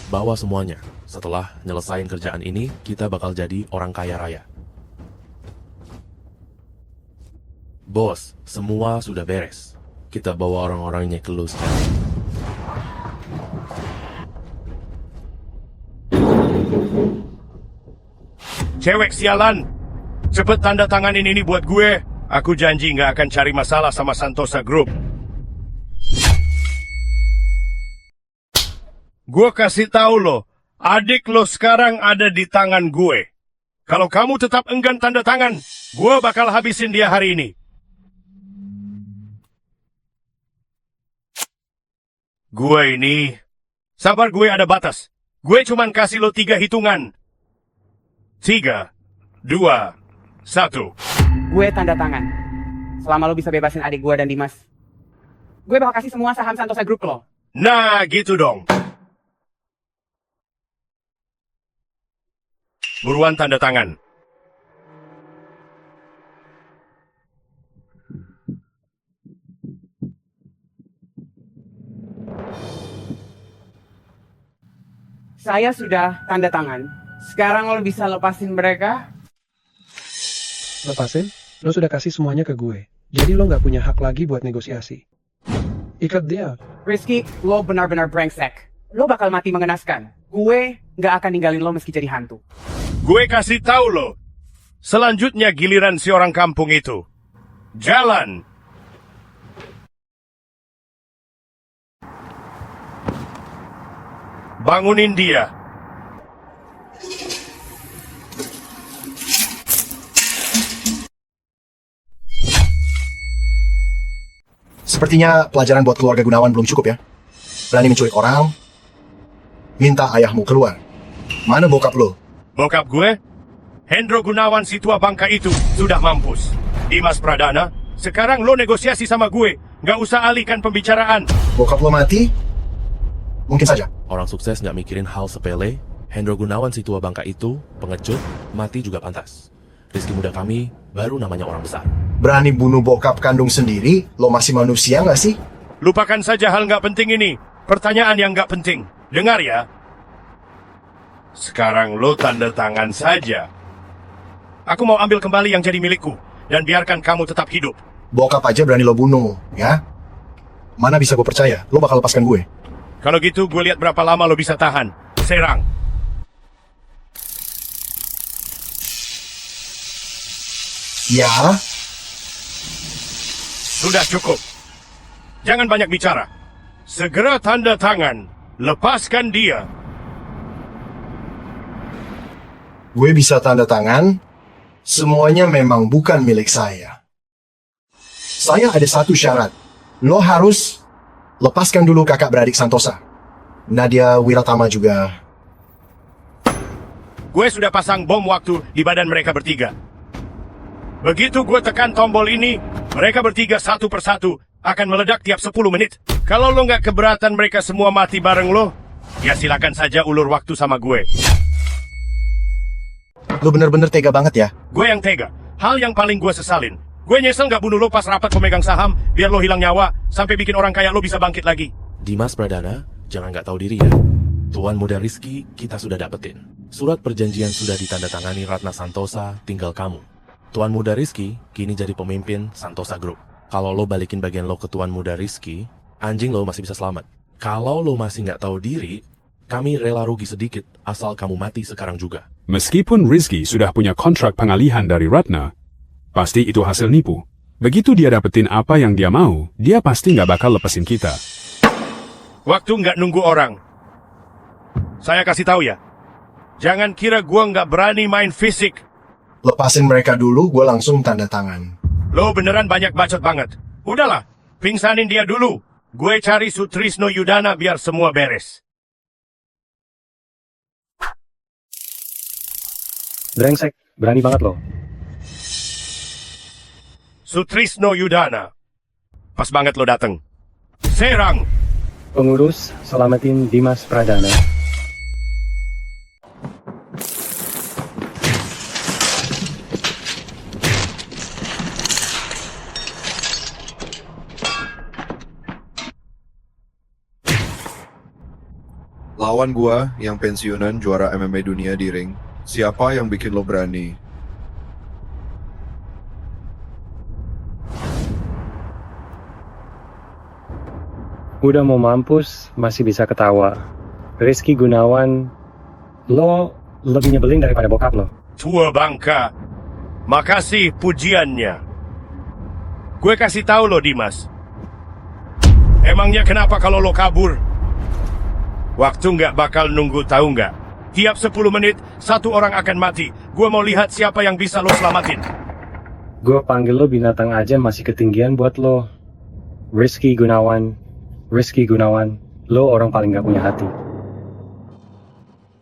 Bawa semuanya. Setelah nyelesain kerjaan ini, kita bakal jadi orang kaya raya. Bos, semua sudah beres. Kita bawa orang-orangnya ke lu sekarang. Cewek sialan, cepet tanda tanganin ini buat gue. Aku janji nggak akan cari masalah sama Santosa Group. Gue kasih tahu lo, adik lo sekarang ada di tangan gue. Kalau kamu tetap enggan tanda tangan, gue bakal habisin dia hari ini. Gue ini, sabar gue ada batas. Gue cuman kasih lo 3 hitungan. 3, 2, 1. Gue tanda tangan. Selama lo bisa bebasin adik gue dan Dimas. Gue bakal kasih semua saham Santosa Group lo. Nah, gitu dong. Buruan tanda tangan. Saya sudah tanda tangan. Sekarang lo bisa lepasin mereka? Lepasin? Lo sudah kasih semuanya ke gue. Jadi lo nggak punya hak lagi buat negosiasi. Ikat dia. Rizky, lo benar-benar brengsek. Lo bakal mati mengenaskan. Gue nggak akan ninggalin lo meski jadi hantu. Gue kasih tahu lo. Selanjutnya giliran si orang kampung itu. Jalan. Bangunin dia. Sepertinya pelajaran buat keluarga Gunawan belum cukup ya. Berani menculik orang, minta ayahmu keluar. Mana bokap lo? Bokap gue? Hendro Gunawan si tua bangka itu sudah mampus. Dimas Pradana, sekarang lo negosiasi sama gue. Nggak usah alihkan pembicaraan. Bokap lo mati? Mungkin saja. Orang sukses nggak mikirin hal sepele. Hendro Gunawan si tua bangka itu, pengecut, mati juga pantas. Rizky muda kami, baru namanya orang besar. Berani bunuh bokap kandung sendiri? Lo masih manusia nggak sih? Lupakan saja hal nggak penting ini. Pertanyaan yang nggak penting. Dengar ya. Sekarang lo tanda tangan saja. Aku mau ambil kembali yang jadi milikku. Dan biarkan kamu tetap hidup. Bokap aja berani lo bunuh, ya? Mana bisa gue percaya? Lo bakal lepaskan gue. Kalau gitu gue lihat berapa lama lo bisa tahan. Serang. Ya? Sudah cukup. Jangan banyak bicara. Segera tanda tangan. Lepaskan dia. Gue bisa tanda tangan. Semuanya memang bukan milik saya. Saya ada satu syarat. Lo harus lepaskan dulu kakak beradik Santosa. Nadia Wiratama juga. Gue sudah pasang bom waktu di badan mereka bertiga. Begitu gue tekan tombol ini, mereka bertiga satu persatu akan meledak tiap 10 menit. Kalau lo nggak keberatan mereka semua mati bareng lo, ya silakan saja ulur waktu sama gue. Lo bener-bener tega banget ya? Gue yang tega. Hal yang paling gue sesalin. Gue nyesel nggak bunuh lo pas rapat pemegang saham, biar lo hilang nyawa, sampai bikin orang kayak lo bisa bangkit lagi. Dimas Pradana, jangan nggak tahu diri ya. Tuan muda Rizky, kita sudah dapetin. Surat perjanjian sudah ditandatangani Ratna Santosa, tinggal kamu. Tuan muda Rizky, kini jadi pemimpin Santosa Group. Kalau lo balikin bagian lo ke Tuan muda Rizky, anjing lo masih bisa selamat. Kalau lo masih nggak tahu diri, kami rela rugi sedikit, asal kamu mati sekarang juga. Meskipun Rizky sudah punya kontrak pengalihan dari Ratna, pasti itu hasil nipu. Begitu dia dapetin apa yang dia mau, dia pasti nggak bakal lepasin kita. Waktu nggak nunggu orang. Saya kasih tahu ya, jangan kira gue nggak berani main fisik. Lepasin mereka dulu, gue langsung tanda tangan. Lo beneran banyak bacot banget. Udahlah, pingsanin dia dulu. Gue cari Sutrisno Yudana biar semua beres. Brengsek, berani banget lo. Sutrisno Yudana. Pas banget lo dateng. Serang! Pengurus, selamatin Dimas Pradana. Lawan gua yang pensiunan juara MMA dunia di ring. Siapa yang bikin lo berani? Udah mau mampus, masih bisa ketawa. Rizky Gunawan, lo lebih nyebelin daripada bokap lo. Tua bangka. Makasih pujiannya. Gue kasih tahu lo, Dimas. Emangnya kenapa kalau lo kabur? Waktu nggak bakal nunggu, tahu nggak? Tiap 10 menit, satu orang akan mati. Gue mau lihat siapa yang bisa lo selamatin. Gue panggil lo binatang aja masih ketinggian buat lo. Rizky Gunawan, lo orang paling gak punya hati.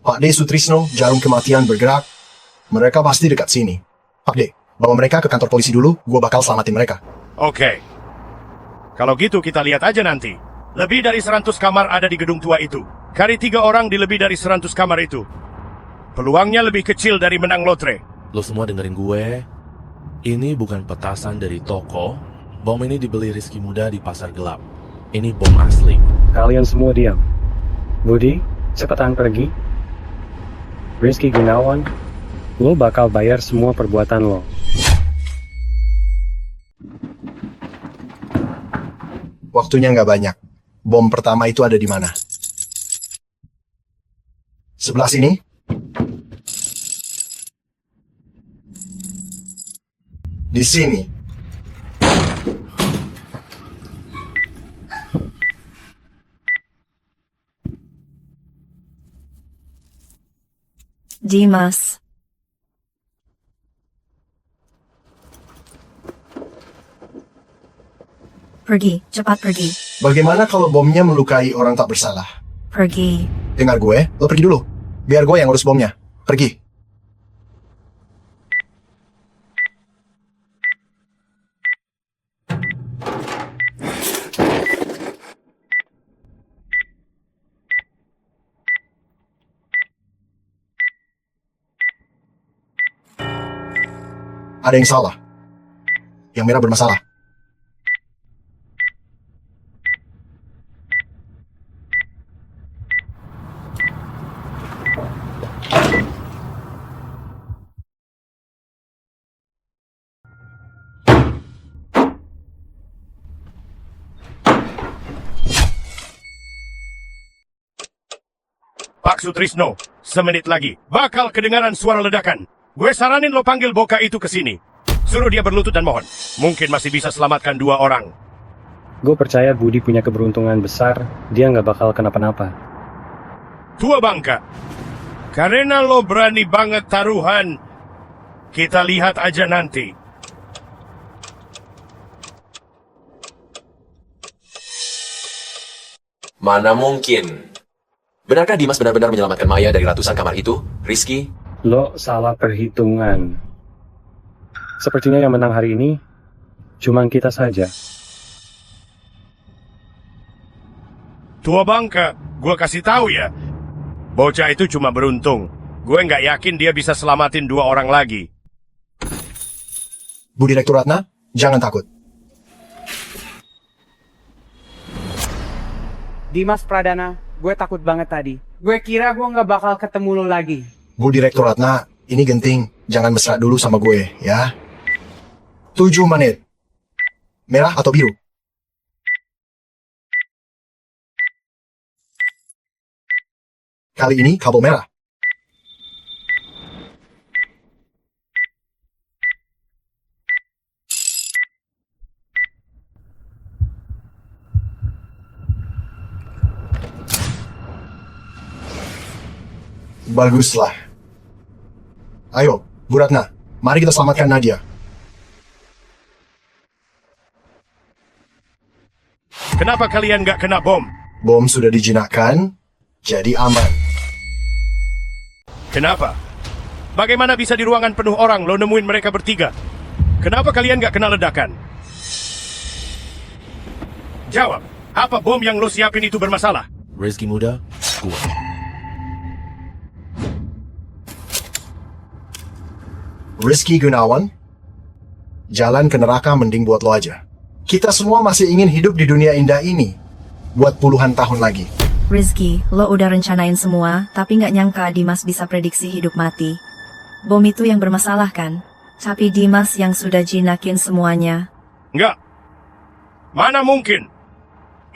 Pak D. Sutrisno, jarum kematian bergerak. Mereka pasti dekat sini. Pak D, bawa mereka ke kantor polisi dulu, gue bakal selamatin mereka. Oke. Kalau gitu kita lihat aja nanti. Lebih dari 100 kamar ada di gedung tua itu. Kali 3 orang di lebih dari 100 kamar itu. Peluangnya lebih kecil dari menang lotre. Lo semua dengerin gue. Ini bukan petasan dari toko. Bom ini dibeli Rizky Muda di pasar gelap. Ini bom asli. Kalian semua diam. Budi, cepetan pergi. Rizky Gunawan, lo bakal bayar semua perbuatan lo. Waktunya nggak banyak. Bom pertama itu ada di mana? Sebelah sini? Di sini. Dimas. Pergi, cepat pergi. Bagaimana kalau bomnya melukai orang tak bersalah? Pergi. Dengar gue, lo pergi dulu. Biar gue yang urus bomnya. Pergi. Ada yang salah. Yang merah bermasalah. Pak Sutrisno, semenit lagi bakal kedengaran suara ledakan. Gue saranin lo panggil Boka itu ke sini. Suruh dia berlutut dan mohon. Mungkin masih bisa selamatkan 2 orang. Gue percaya Budi punya keberuntungan besar. Dia nggak bakal kenapa-napa. Tua bangka. Karena lo berani banget taruhan. Kita lihat aja nanti. Mana mungkin? Benarkah Dimas benar-benar menyelamatkan Maya dari ratusan kamar itu, Rizky? Lo salah perhitungan. Sepertinya yang menang hari ini cuma kita saja. Tua bangka, gue kasih tahu ya. Bocah itu cuma beruntung. Gue nggak yakin dia bisa selamatin 2 orang lagi. Bu Direktur Ratna, jangan takut. Dimas Pradana, gue takut banget tadi. Gue kira gue nggak bakal ketemu lo lagi. Bu Direktur Ratna, ini genting. Jangan mesra dulu sama gue, ya. 7 menit. Merah atau biru? Kali ini kabel merah. Baguslah. Ayo, Bu Ratna, mari kita selamatkan Nadia. Kenapa kalian nggak kena bom? Bom sudah dijinakkan, jadi aman. Kenapa? Bagaimana bisa di ruangan penuh orang lo nemuin mereka bertiga? Kenapa kalian nggak kena ledakan? Jawab, apa bom yang lo siapin itu bermasalah? Rizky muda, gua. Rizky Gunawan, jalan ke neraka mending buat lo aja. Kita semua masih ingin hidup di dunia indah ini, buat puluhan tahun lagi. Rizky, lo udah rencanain semua, tapi nggak nyangka Dimas bisa prediksi hidup mati. Bom itu yang bermasalah kan? Tapi Dimas yang sudah jinakin semuanya. Nggak. Mana mungkin?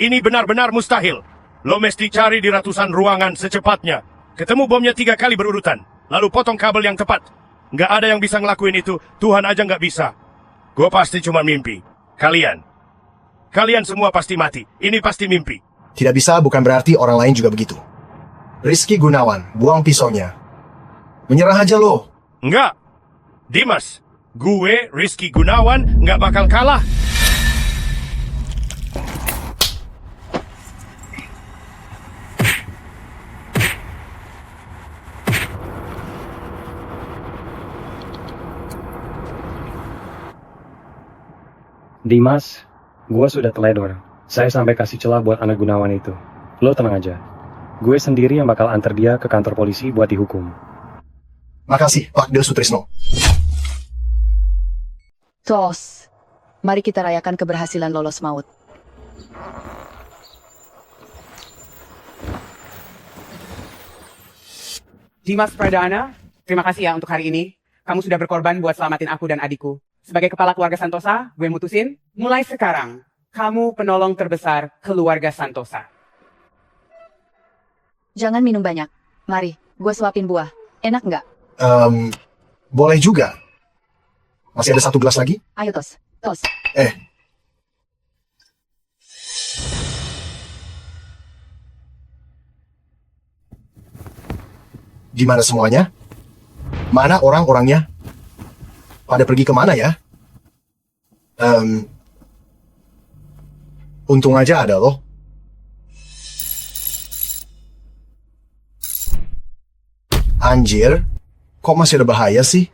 Ini benar-benar mustahil. Lo mesti cari di ratusan ruangan secepatnya. Ketemu bomnya 3 kali berurutan. Lalu potong kabel yang tepat. Nggak ada yang bisa ngelakuin itu. Tuhan aja nggak bisa. Gue pasti cuma mimpi. Kalian semua pasti mati. Ini pasti mimpi. Tidak bisa bukan berarti orang lain juga begitu. Rizky Gunawan, buang pisaunya. Menyerah aja lo. Nggak. Dimas, gue, Rizky Gunawan, nggak bakal kalah. Dimas, gua sudah teledor. Saya sampai kasih celah buat anak Gunawan itu. Lo tenang aja. Gue sendiri yang bakal antar dia ke kantor polisi buat dihukum. Makasih, Pak Del Sutrisno. Tos, mari kita rayakan keberhasilan lolos maut. Dimas Pradana, terima kasih ya untuk hari ini. Kamu sudah berkorban buat selamatin aku dan adikku. Sebagai kepala keluarga Santosa, gue mutusin, mulai sekarang, kamu penolong terbesar keluarga Santosa. Jangan minum banyak. Mari, gue suapin buah. Enak nggak? Boleh juga. Masih ada 1 gelas lagi? Ayo, Tos. Tos. Gimana semuanya? Mana orang-orangnya? Pada pergi kemana ya? Untung aja ada loh. Anjir, kok masih ada bahaya sih?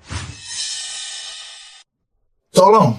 Tolong,